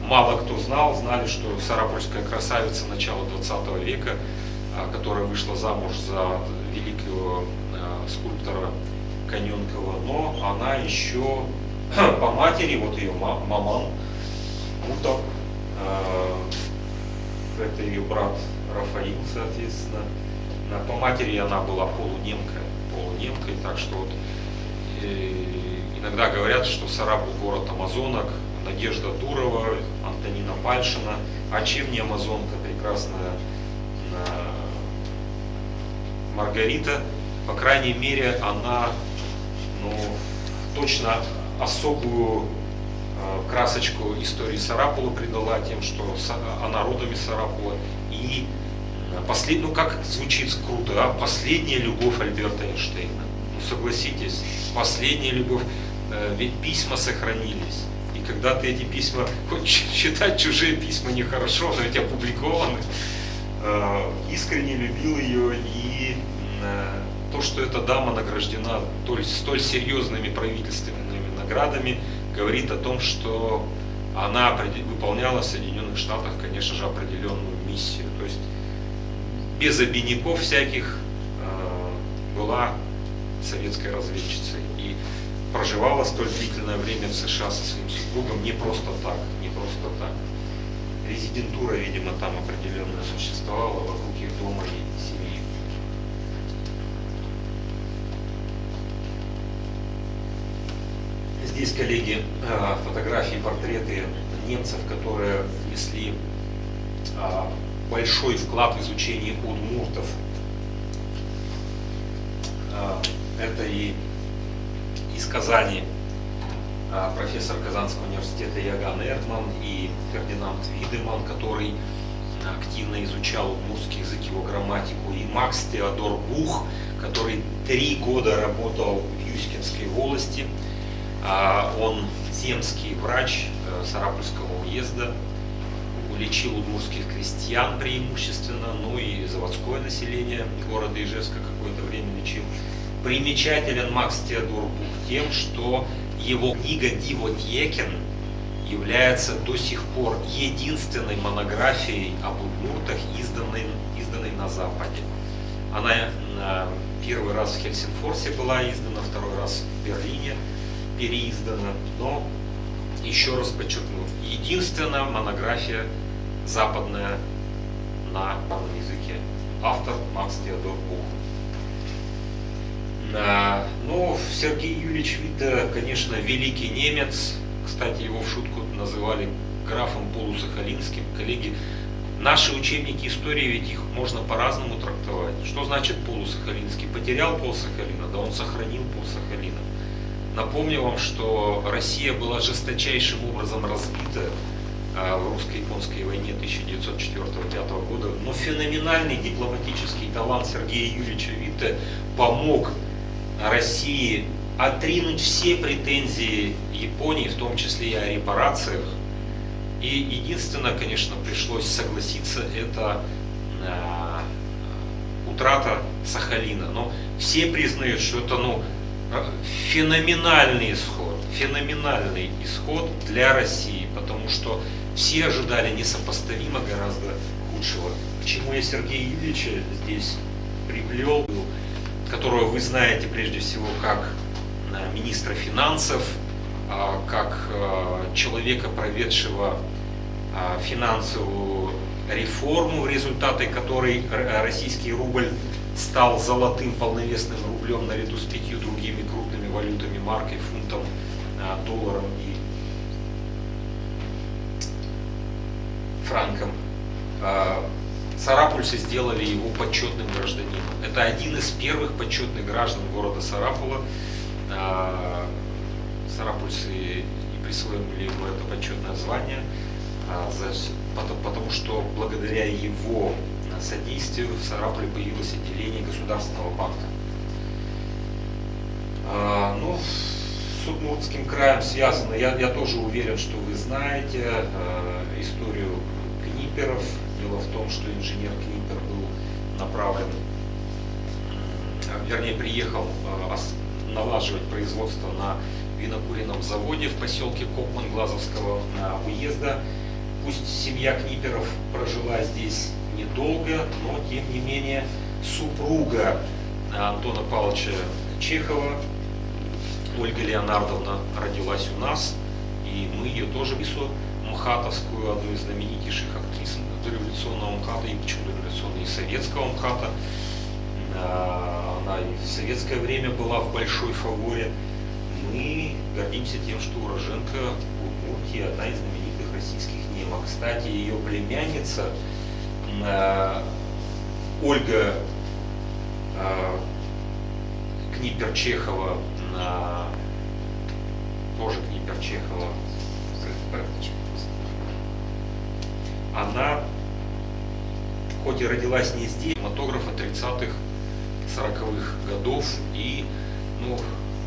мало кто знал. Знали, что сарапульская красавица начала 20 века, которая вышла замуж за великого скульптора Каненкова, но она еще по матери, вот ее маман Мутов, это ее брат Рафаил, соответственно, по матери она была полунемкой, так что вот, иногда говорят, что Сарапул город амазонок, Надежда Турова, Антонина Пальшина, а чем не амазонка, прекрасная Маргарита, по крайней мере, она точно особую красочку истории Сарапула придала тем, что она родом из Сарапула, и Ну как звучит круто, а? Последняя любовь Альберта Эйнштейна. Ну согласитесь, последняя любовь, ведь письма сохранились. И когда ты эти письма, хоть читать чужие письма нехорошо, но ведь опубликованы, искренне любил ее, и то, что эта дама награждена столь серьезными правительственными наградами, говорит о том, что она выполняла в Соединенных Штатах, конечно же, определенную миссию. То есть без обиняков всяких была советской разведчицей и проживала столь длительное время в США со своим супругом не просто так, не просто так. Резидентура, видимо, там определенная существовала вокруг их дома и семьи. Здесь, коллеги, фотографии, портреты немцев, которые внесли большой вклад в изучение удмуртов. Это и из Казани профессор Казанского университета Яган Эрдман и Фердинанд Видеман, который активно изучал удмуртский язык, его грамматику, и Макс Теодор Бух, который 3 года работал в Юскинской волости. Он земский врач Сарапульского уезда, лечил удмуртских крестьян преимущественно, ну и заводское население города Ижевска какое-то время лечил. Примечателен Макс Теодор Бух тем, что его книга «Дивотьекен» является до сих пор единственной монографией об удмуртах, изданной на Западе. Она первый раз в Хельсинфорсе была издана, второй раз в Берлине переиздана, но, еще раз подчеркну, единственная монография западная на русском языке. Автор Макс Теодор Бух. Ну, Сергей Юрьевич Витте, конечно, великий немец. Кстати, его в шутку называли графом полусахалинским. Коллеги, наши учебники истории, ведь их можно по-разному трактовать. Что значит полусахалинский? Потерял полсахалина, да он сохранил полсахалина. Напомню вам, что Россия была жесточайшим образом разбита в русско-японской войне 1904-1905 года, но феноменальный дипломатический талант Сергея Юрьевича Витте помог России отринуть все претензии Японии, в том числе и о репарациях. И единственное, конечно, пришлось согласиться, это утрата Сахалина. Но все признают, что это феноменальный исход для России, потому что все ожидали несопоставимо гораздо худшего. К чему я Сергея Юрьевича здесь приплел, которого вы знаете прежде всего как министра финансов, как человека, проведшего финансовую реформу, в результате которой российский рубль стал золотым полновесным рублем наряду с 5 другими крупными валютами, маркой, фунтом, долларом и франком. Сарапульцы сделали его почетным гражданином. Это один из первых почетных граждан города Сарапула. Сарапульцы и присвоили ему это почетное звание, потому что благодаря его содействию в Сарапуле появилось отделение Государственного банка. Ну, с Удмуртским краем связано, я тоже уверен, что вы знаете историю книперов. Дело в том, что инженер Книпер был направлен, вернее, приехал налаживать производство на винокуренном заводе в поселке Копман Глазовского уезда. Пусть семья Книперов прожила здесь недолго, но тем не менее супруга Антона Павловича Чехова, Ольга Леонардовна, родилась у нас, и мы ее тоже, Ису МХАТовскую, одну из знаменитейших актрис революционного МХАТа, и почему революционного, и советского МХАТа. Она и в советское время была в большой фаворе. Мы гордимся тем, что уроженка Удмуртии, одна из знаменитых российских немок. Кстати, ее племянница Ольга Книпер-Чехова, тоже Книпер-Чехова, она хоть и родилась не здесь, кинематографа 30-х, 40-х годов. И ну,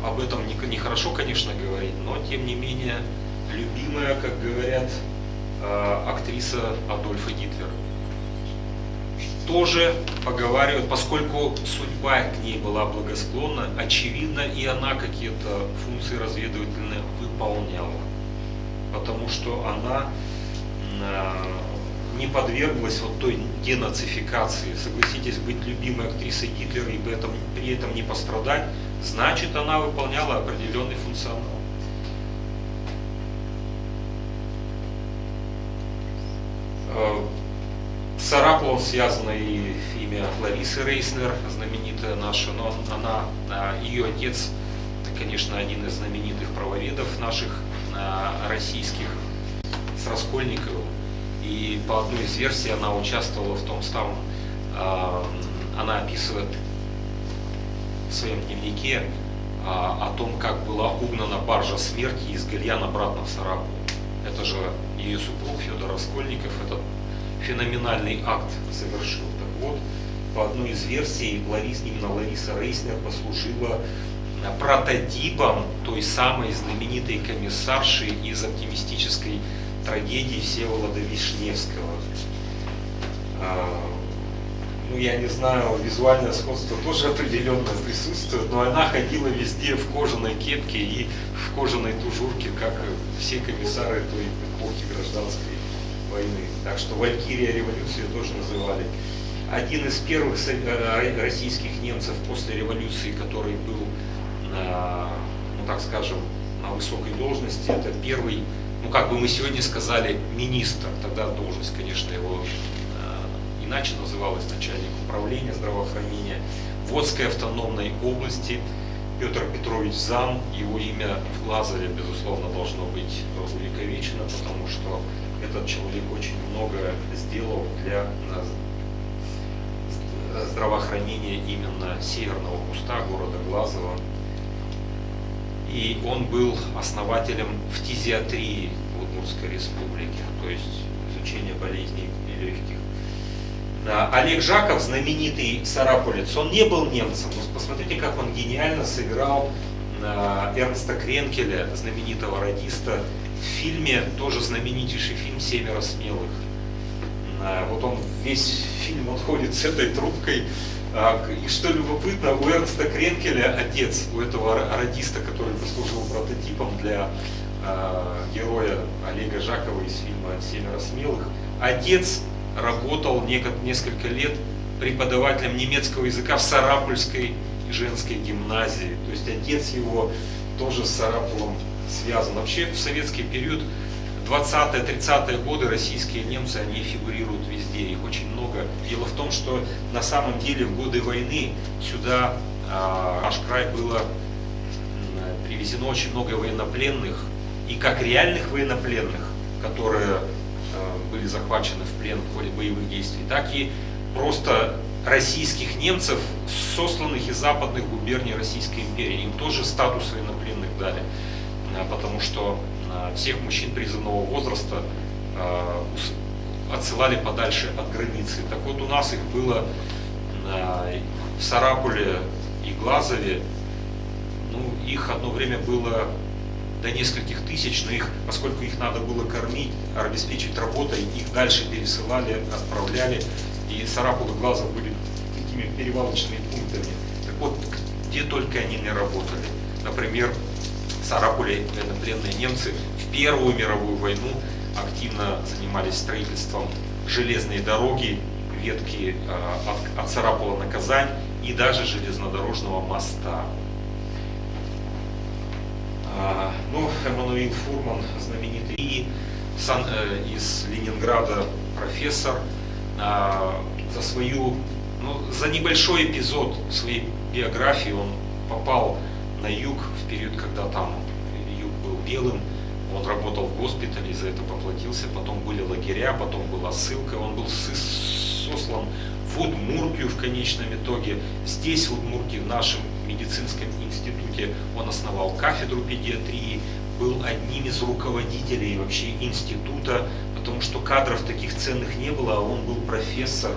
об этом нехорошо, конечно, говорить, но тем не менее любимая, как говорят, актриса Адольфа Гитлера. Тоже поговаривают, поскольку судьба к ней была благосклонна, очевидно, и она какие-то функции разведывательные выполняла. Потому что она не подверглась вот той денацификации. Согласитесь, быть любимой актрисой Гитлера и при этом не пострадать, значит, она выполняла определенный функционал. С Сараповым связано и имя Ларисы Рейснер, знаменитая наша, но ее отец, конечно, один из знаменитых правоведов наших российских, с Раскольниковым. И по одной из версий она участвовала в том самом, она описывает в своем дневнике о том, как была угнана баржа смерти из Гальян обратно в Сарапул. Это же ее супруг Федор Раскольников этот феноменальный акт совершил. Так вот, по одной из версий, именно Лариса Рейснер послужила прототипом той самой знаменитой комиссарши из оптимистической трагедии Всеволода Вишневского. Ну, я не знаю, визуальное сходство тоже определенно присутствует, но она ходила везде в кожаной кепке и в кожаной тужурке, как все комиссары той эпохи гражданской войны. Так что Валькирия революции тоже называли. Один из первых российских немцев после революции, который был, ну так скажем, на высокой должности, это первый, ну как бы мы сегодня сказали, министр. Тогда должность, конечно, его иначе называлась, начальник управления здравоохранения в Водской автономной области, Петр Петрович Зам. Его имя в Глазове, безусловно, должно быть увековечено, потому что этот человек очень много сделал для здравоохранения именно северного куста города Глазова. И он был основателем фтизиатрии в Удмуртской республике, то есть изучение болезней легких. Олег Жаков, знаменитый сарапулец, он не был немцем, но посмотрите, как он гениально сыграл Эрнста Кренкеля, знаменитого радиста, в фильме, тоже знаменитейший фильм «Семеро смелых». Вот он, весь фильм он ходит с этой трубкой. И что любопытно, у Эрнста Кренкеля, отец у этого радиста, который послужил прототипом для героя Олега Жакова из фильма «Семеро смелых», отец работал несколько лет преподавателем немецкого языка в Сарапульской женской гимназии. То есть отец его тоже с Сарапулом связан. Вообще в советский период, 20-30-е годы, российские немцы, они фигурируют везде, их очень много. Дело в том, что на самом деле в годы войны сюда, в наш край, было привезено очень много военнопленных, и как реальных военнопленных, которые были захвачены в плен в ходе боевых действий, так и просто российских немцев, сосланных из западных губерний Российской империи. Им тоже статус военнопленных дали, потому что всех мужчин призывного возраста отсылали подальше от границы. Так вот, у нас их было в Сарапуле и Глазове, ну, их одно время было до нескольких тысяч, но поскольку их надо было кормить, обеспечить работой, их дальше пересылали, отправляли, и Сарапул и Глазов были такими перевалочными пунктами. Так вот, где только они не работали. Например, в Сарапуле военнопленные немцы в Первую мировую войну активно занимались строительством железной дороги, ветки от Сарапула на Казань, и даже железнодорожного моста. Ну, Эммануил Фурман, знаменитый из Ленинграда профессор, за небольшой эпизод в своей биографии он попал на юг в период, когда там юг был белым. Он работал в госпитале, за это поплатился, потом были лагеря, потом была ссылка, он был сослан в Удмуртию в конечном итоге. Здесь, в Удмуртии, в нашем медицинском институте, он основал кафедру педиатрии, был одним из руководителей вообще института, потому что кадров таких ценных не было, а он был профессор.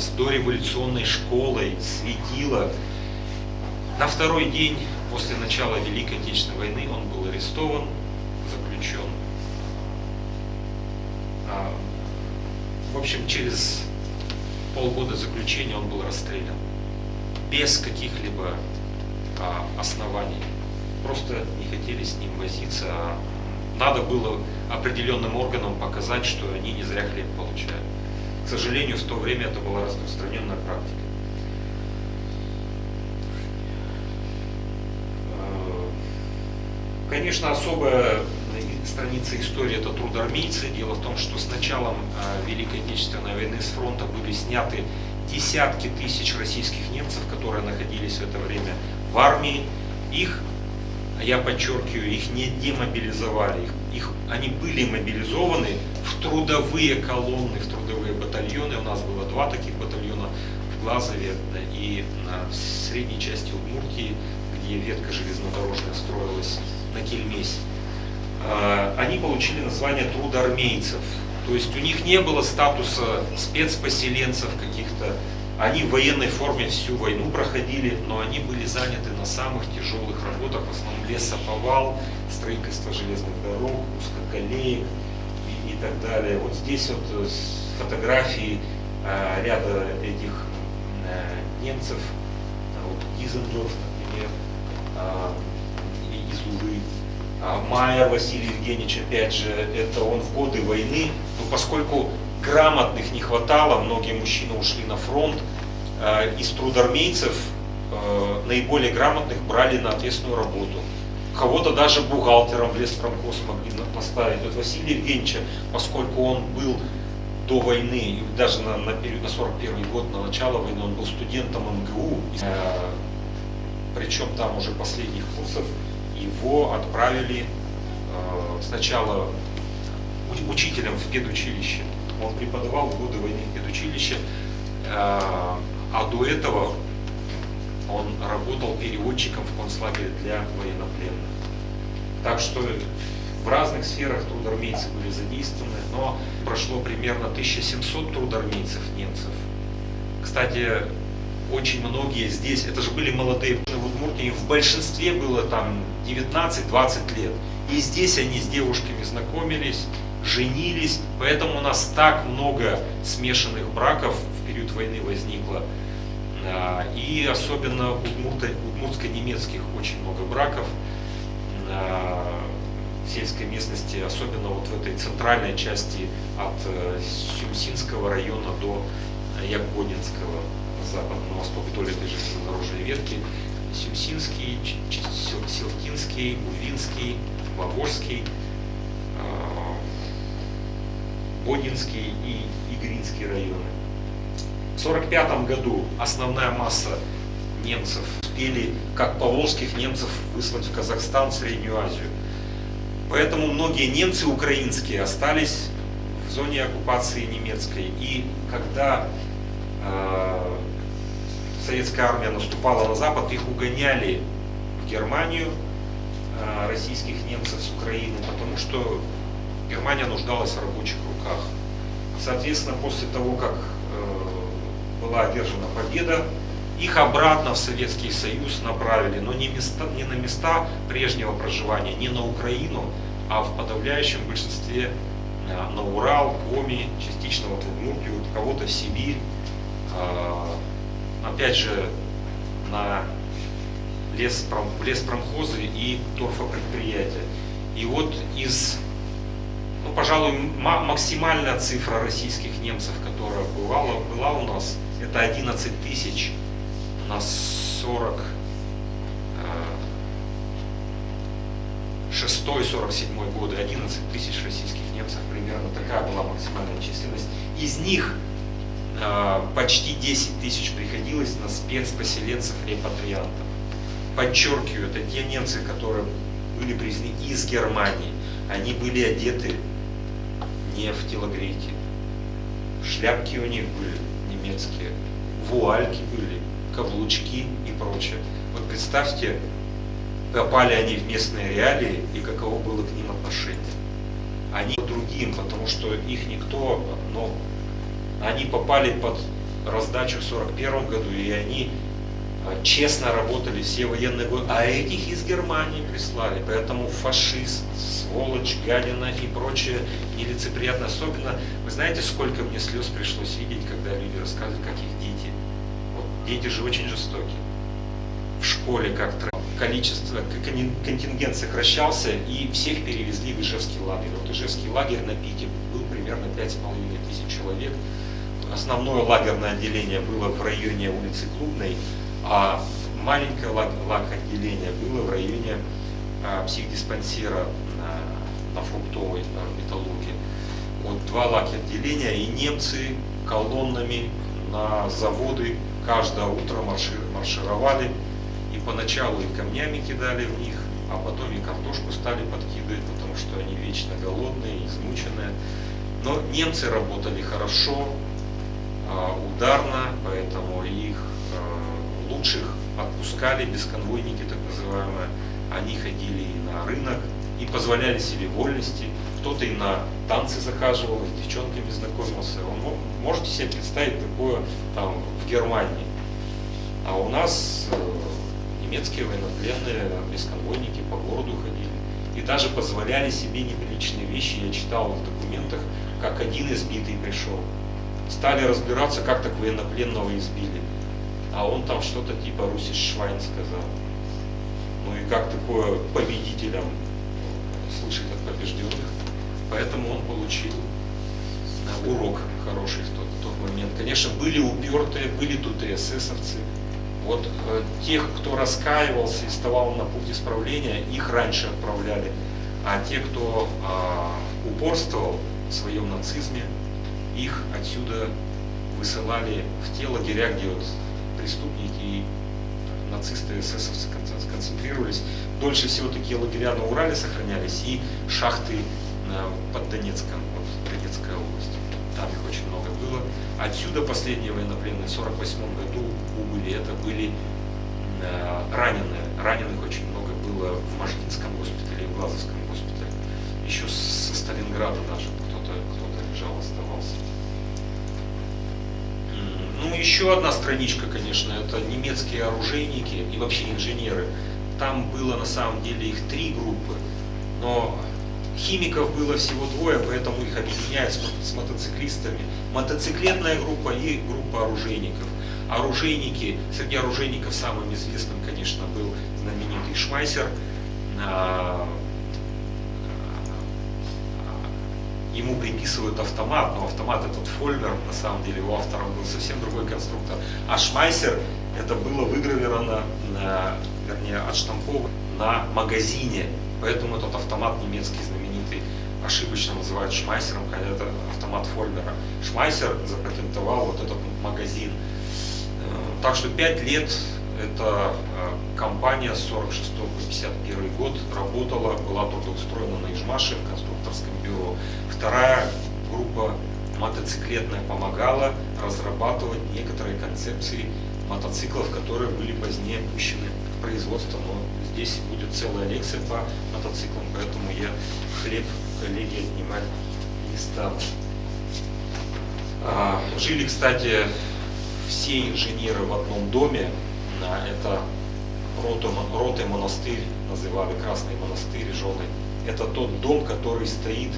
с дореволюционной школой, светило. На второй день после начала Великой Отечественной войны он был арестован, заключен. В общем, через полгода заключения он был расстрелян. Без каких-либо оснований. Просто не хотели с ним возиться. Надо было определенным органам показать, что они не зря хлеб получают. К сожалению, в то время это была распространенная практика. Конечно, особая страница истории — это трудармейцы. Дело в том, что с началом Великой Отечественной войны с фронта были сняты десятки тысяч российских немцев, которые находились в это время в армии. Их, я подчеркиваю, их не демобилизовали, они были мобилизованы в трудовые колонны, в трудовые батальоны. У нас было 2 таких батальона в Глазове и в средней части Удмуртии, где ветка железнодорожная строилась на Кельмесе. Они получили название трудармейцев. То есть у них не было статуса спецпоселенцев каких-то. Они в военной форме всю войну проходили, но они были заняты на самых тяжелых работах, в основном лесоповал, строительство железных дорог, узкоколеек и так далее. Вот здесь вот фотографии ряда этих немцев, вот Дизендорф, например, из Увы. Майер Василий Евгеньевич, опять же, это он в годы войны, но поскольку грамотных не хватало, многие мужчины ушли на фронт, из трудармейцев наиболее грамотных брали на ответственную работу. Кого-то даже бухгалтером в леспромхоз могли поставить. Вот Василий Евгеньевич, поскольку он был до войны, даже на период, на 41 год, на начало войны, он был студентом МГУ, причем там уже последних курсов, его отправили сначала учителем в педучилище. Он преподавал в годы войны в педучилище, а до этого он работал переводчиком в концлагере для военнопленных. Так что в разных сферах трудармейцы были задействованы, но прошло примерно 1700 трудармейцев немцев. Кстати, очень многие здесь, это же были молодые в Удмуртии, в большинстве было там 19-20 лет. И здесь они с девушками знакомились, женились, поэтому у нас так много смешанных браков в период войны возникло. И особенно удмуртско-немецких очень много браков в сельской местности, особенно вот в этой центральной части от Сюмсинского района до Ягодинского, на восток вдоль этой железнодорожной ветки. Сюмсинский, Селтинский, Увинский, Вагорский, Бодинский и Игринский районы. В 1945 году основная масса немцев успели, как поволжских немцев, выслать в Казахстан, в Среднюю Азию. Поэтому многие немцы украинские остались в зоне оккупации немецкой. И когда советская армия наступала на запад, их угоняли в Германию, российских немцев с Украины, потому что Германия нуждалась в рабочих руках. Соответственно, после того, как была одержана победа, их обратно в Советский Союз направили, но не на места прежнего проживания, не на Украину, а в подавляющем большинстве на Урал, Коми, частично вот в Удмуртию, кого-то в Сибирь, опять же на леспромхозы и торфопредприятия. И вот из, пожалуй, максимальная цифра российских немцев, которая была у нас, это 11 тысяч на 46-47 годы, 11 тысяч российских немцев, примерно такая была максимальная численность. Из них почти 10 тысяч приходилось на спецпоселенцев-репатриантов. Подчеркиваю, это те немцы, которые были привезены из Германии. Они были одеты не в телогрейки. Шляпки у них были немецкие, вуальки были, каблучки и прочее. Вот представьте, попали они в местные реалии и каково было к ним отношение. Они другим, потому что их никто, они попали под раздачу в 1941 году, и они честно работали все военные годы, а этих из Германии прислали. Поэтому фашист, сволочь, гадина и прочее нелицеприятно. Особенно, вы знаете, сколько мне слез пришлось видеть, когда люди рассказывают, как их дети. Вот, дети же очень жестокие. В школе как-то количество, контингент сокращался, и всех перевезли в Ижевский лагерь. Вот Ижевский лагерь на пике был примерно 5500 человек. Основное лагерное отделение было в районе улицы Клубной, а маленькое лаготделение было в районе психдиспансера на Фруктовой, на Металлурге. Вот 2 лаготделения, и немцы колоннами на заводы каждое утро маршировали, и поначалу и камнями кидали в них, а потом и картошку стали подкидывать, потому что они вечно голодные, измученные. Но немцы работали хорошо, ударно, поэтому их лучших отпускали, бесконвойники так называемые. Они ходили и на рынок, и позволяли себе вольности. Кто-то и на танцы захаживал, и с девчонками знакомился. Можете себе представить такое там в Германии. А у нас немецкие военнопленные бесконвойники по городу ходили. И даже позволяли себе неприличные вещи. Я читал в документах, как один избитый пришел. Стали разбираться, как так военнопленного избили. А он там что-то типа «Русиш Швайн» сказал. Ну и как такое победителям слышать от побежденных. Поэтому он получил урок хороший в тот момент. Конечно, были упертые, были тут и эсэсовцы. Вот тех, кто раскаивался и вставал на путь исправления, их раньше отправляли. А те, кто упорствовал в своем нацизме, их отсюда высылали в те лагеря, где вот преступники и нацисты и эсэсовцы концентрировались. Дольше всего такие лагеря на Урале сохранялись, и шахты под Донецком, вот Донецкая область. Там их очень много было. Отсюда последние военнопленные в 1948 году убыли. Это были раненые. Раненых очень много было в Можгинском госпитале и в Глазовском госпитале. Еще со Сталинграда даже кто-то лежал, оставался. Ну, еще одна страничка, конечно, это немецкие оружейники и вообще инженеры. Там было на самом деле их 3 группы, но химиков было всего 2, поэтому их объединяют с мотоциклистами. Мотоциклетная группа и группа оружейников. Оружейники, среди оружейников самым известным, конечно, был знаменитый Шмайсер. Ему приписывают автомат, но автомат этот Фольмер, на самом деле его автором был совсем другой конструктор. А Шмайсер, это было выгравировано, вернее, отштамповано на магазине. Поэтому этот автомат немецкий знаменитый ошибочно называют Шмайсером, хотя это автомат Фольмера. Шмайсер запатентовал вот этот магазин. Так что 5 лет эта компания с 46 по 51 год работала, была трудоустроена на Ижмаше в конструкторском бюро. Вторая группа мотоциклетная помогала разрабатывать некоторые концепции мотоциклов, которые были позднее пущены в производство. Но здесь будет целая лекция по мотоциклам, поэтому я хлеб коллеги отнимать не стану. Жили, кстати, все инженеры в одном доме. Это Роты монастырь, называли Красный монастырь, жены. Это тот дом, который стоит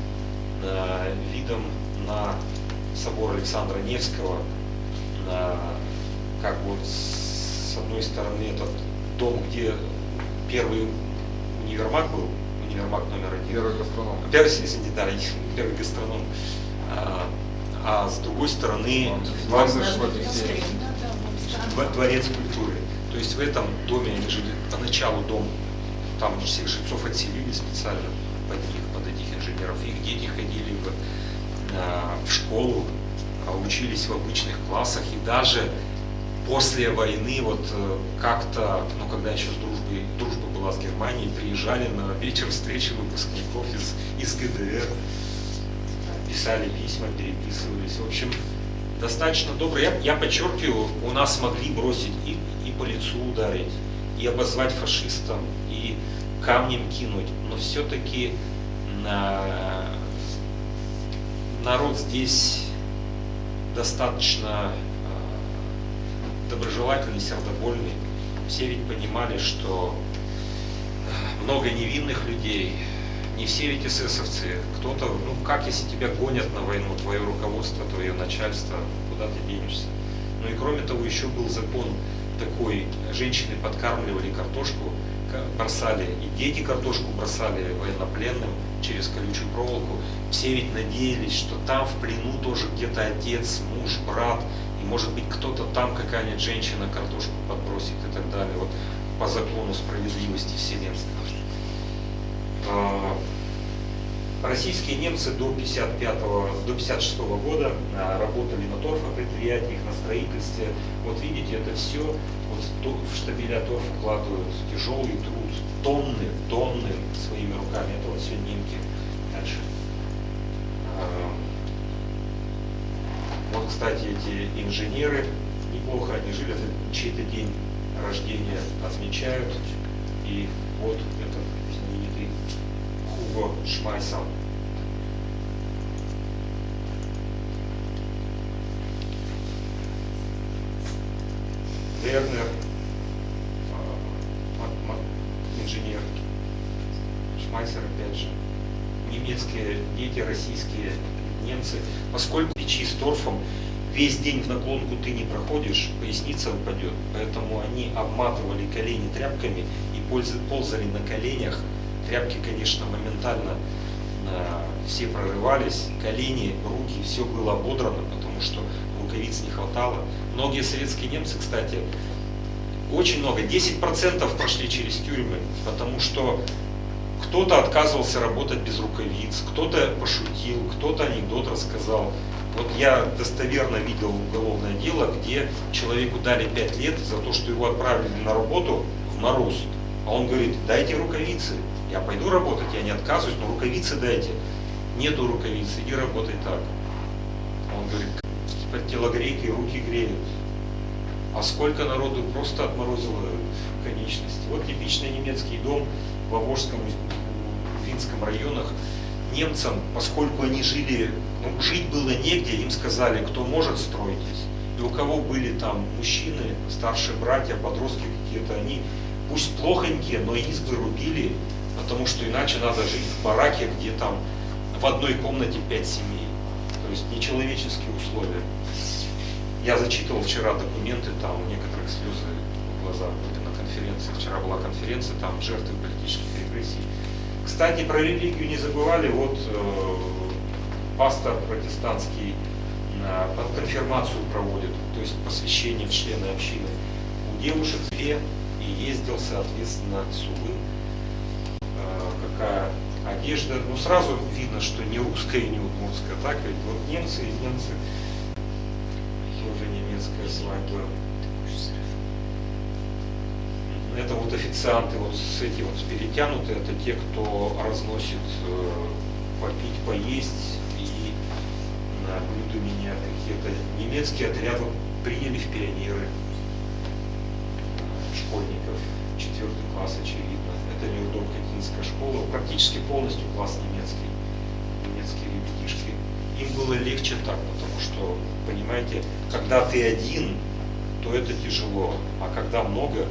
видом на собор Александра Невского. Как вот с одной стороны этот дом, где первый универмаг был, универмаг номер 1. Первый гастроном. Извините, да, первый гастроном. А с другой стороны дворец культуры. То есть в этом доме они жили поначалу дом, там всех жильцов отселили специально под этих инженеров. Их дети ходили в школу, учились в обычных классах, и даже после войны вот как-то, ну когда еще дружба была с Германией, приезжали на вечер встречи выпускников из ГДР, писали письма, переписывались. В общем, достаточно добро. Я подчеркиваю, у нас могли бросить и по лицу ударить, и обозвать фашистом, и камнем кинуть, но все-таки народ здесь достаточно доброжелательный, сердобольный. Все ведь понимали, что много невинных людей, не все ведь эсэсовцы. Кто-то, ну как, если тебя гонят на войну, твое руководство, твое начальство, куда ты денешься? Ну и кроме того, еще был закон такой, женщины подкармливали картошку, бросали, и дети картошку бросали военнопленным через колючую проволоку. Все ведь надеялись, что там в плену тоже где-то отец, муж, брат, и может быть кто-то там, какая-нибудь женщина картошку подбросит и так далее, вот по закону справедливости вселенской. Российские немцы до 56 года работали на торфопредприятиях, на строительстве. Вот видите, это все вот в штабеля торф укладывают, тяжелый труд, тонны своими руками. Это вот все немки. Дальше. Вот, кстати, эти инженеры неплохо они жили, это чей-то день рождения отмечают. И вот этот знаменитый Хуго Шмайсер. Вернер, инженер. Шмайсер, опять же. Немецкие дети, российские немцы. Поскольку печи с торфом весь день в наклонку ты не проходишь, поясница упадет. Поэтому они обматывали колени тряпками и ползали на коленях. Тряпки, конечно, моментально все прорывались, колени, руки, все было ободрано, потому что рукавиц не хватало. Многие советские немцы, кстати, очень много, 10% прошли через тюрьмы, потому что кто-то отказывался работать без рукавиц, кто-то пошутил, кто-то анекдот рассказал. Вот я достоверно видел уголовное дело, где человеку дали 5 лет за то, что его отправили на работу в мороз. А он говорит, дайте рукавицы, я пойду работать, я не отказываюсь, но рукавицы дайте. Нету рукавиц, иди работай так. Он говорит, под телогрейкой руки греют. А сколько народу просто отморозило конечности. Вот типичный немецкий дом в Вовожском, Уфимском районах. Немцам, поскольку они жили, жить было негде, им сказали, кто может, стройтесь. И у кого были там мужчины, старшие братья, подростки какие-то, они пусть плохонькие, но избы рубили, потому что иначе надо жить в бараке, где там в одной комнате 5 семей. То есть нечеловеческие условия. Я зачитывал вчера документы, там у некоторых слезы в глазах были на конференции. Вчера была конференция, там жертвы политических репрессий. Кстати, про религию не забывали, вот пастор протестантский конфирмацию проводит, то есть посвящение в члены общины. У девушек две, и ездил, соответственно, сувы. Какая одежда, ну сразу видно, что не русская и не удмуртская, так ведь вот немцы и немцы. Тоже немецкая свадьба. Это вот официанты вот с эти вот перетянутые, это те, кто разносит попить, поесть, и на блюдо меняют какие-то немецкие отряды, приняли в пионеры школьников, 4 класс, очевидно. Это Нюрнберг-Катинская школа, практически полностью класс немецкий, немецкие ребятишки. Им было легче так, потому что, понимаете, когда ты один, то это тяжело, а когда много,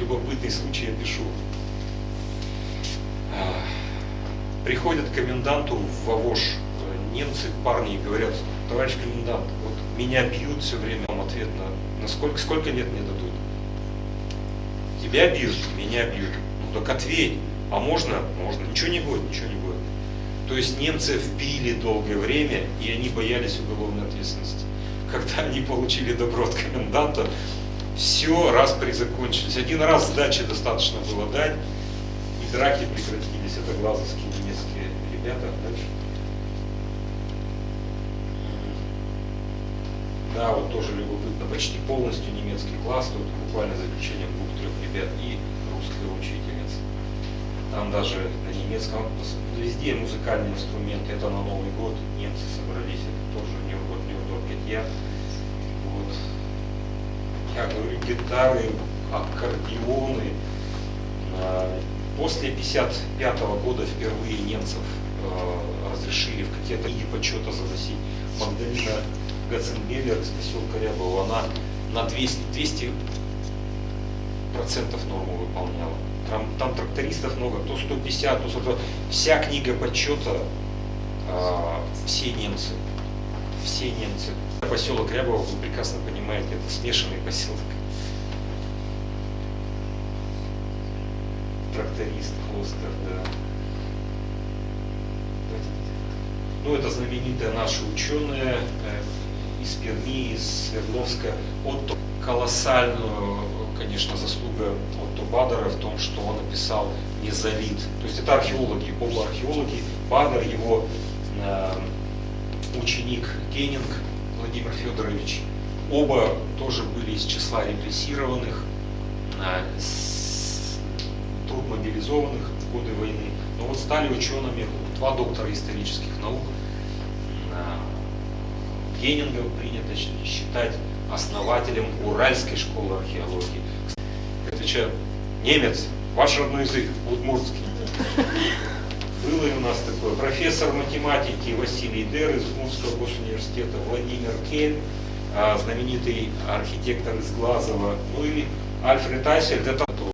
любопытный случай я пишу. Приходят к коменданту в Вовож немцы, парни, и говорят, товарищ комендант, вот меня бьют все время, вам ответ на сколько лет мне дадут? Тебя бьют, меня бьют. Ну так ответь, а можно? Можно. Ничего не будет, ничего не будет. То есть немцев били долгое время, и они боялись уголовной ответственности. Когда они получили добро от коменданта, все, распри закончились. Один раз сдачи достаточно было дать, и драки прекратились. Это глазовские немецкие ребята. Дальше. Да, вот тоже любопытно. Почти полностью немецкий класс, тут буквально за исключением 2-3 ребят и русская учительница. Там даже на немецком, везде музыкальные инструменты, это на Новый год немцы собрались, это тоже Нюрнберг-Катья. Вот. Я говорю, гитары, аккордеоны. После 1955 года впервые немцев разрешили в какие-то книги почета заносить. Магдалина Гаценбеллер из поселка Рябова, она на 200% норму выполняла. Там трактористов много, то 150, то 100. Вся книга подсчета, все немцы. Все немцы. Поселок Рябово, вы прекрасно понимаете, это смешанный поселок. Тракторист, Хлостер, да. Ну, это знаменитые наши ученые из Перми, из Свердловска. Отто, колоссальную, конечно, заслуга Отто Бадера в том, что он написал мезолит. То есть это археологи, оба археологи. Бадер, его ученик Генинг Владимир Федорович, оба тоже были из числа репрессированных, труд мобилизованных в годы войны. Но вот стали учеными, два доктора исторических наук. Генинга принято считать основателем Уральской школы археологии. Отвечаю, немец, ваш родной язык, удмуртский. Было и у нас такое. Профессор математики Василий Дер из Удмуртского госуниверситета, Владимир Кель, знаменитый архитектор из Глазова, ну и Альфред Айсельд, это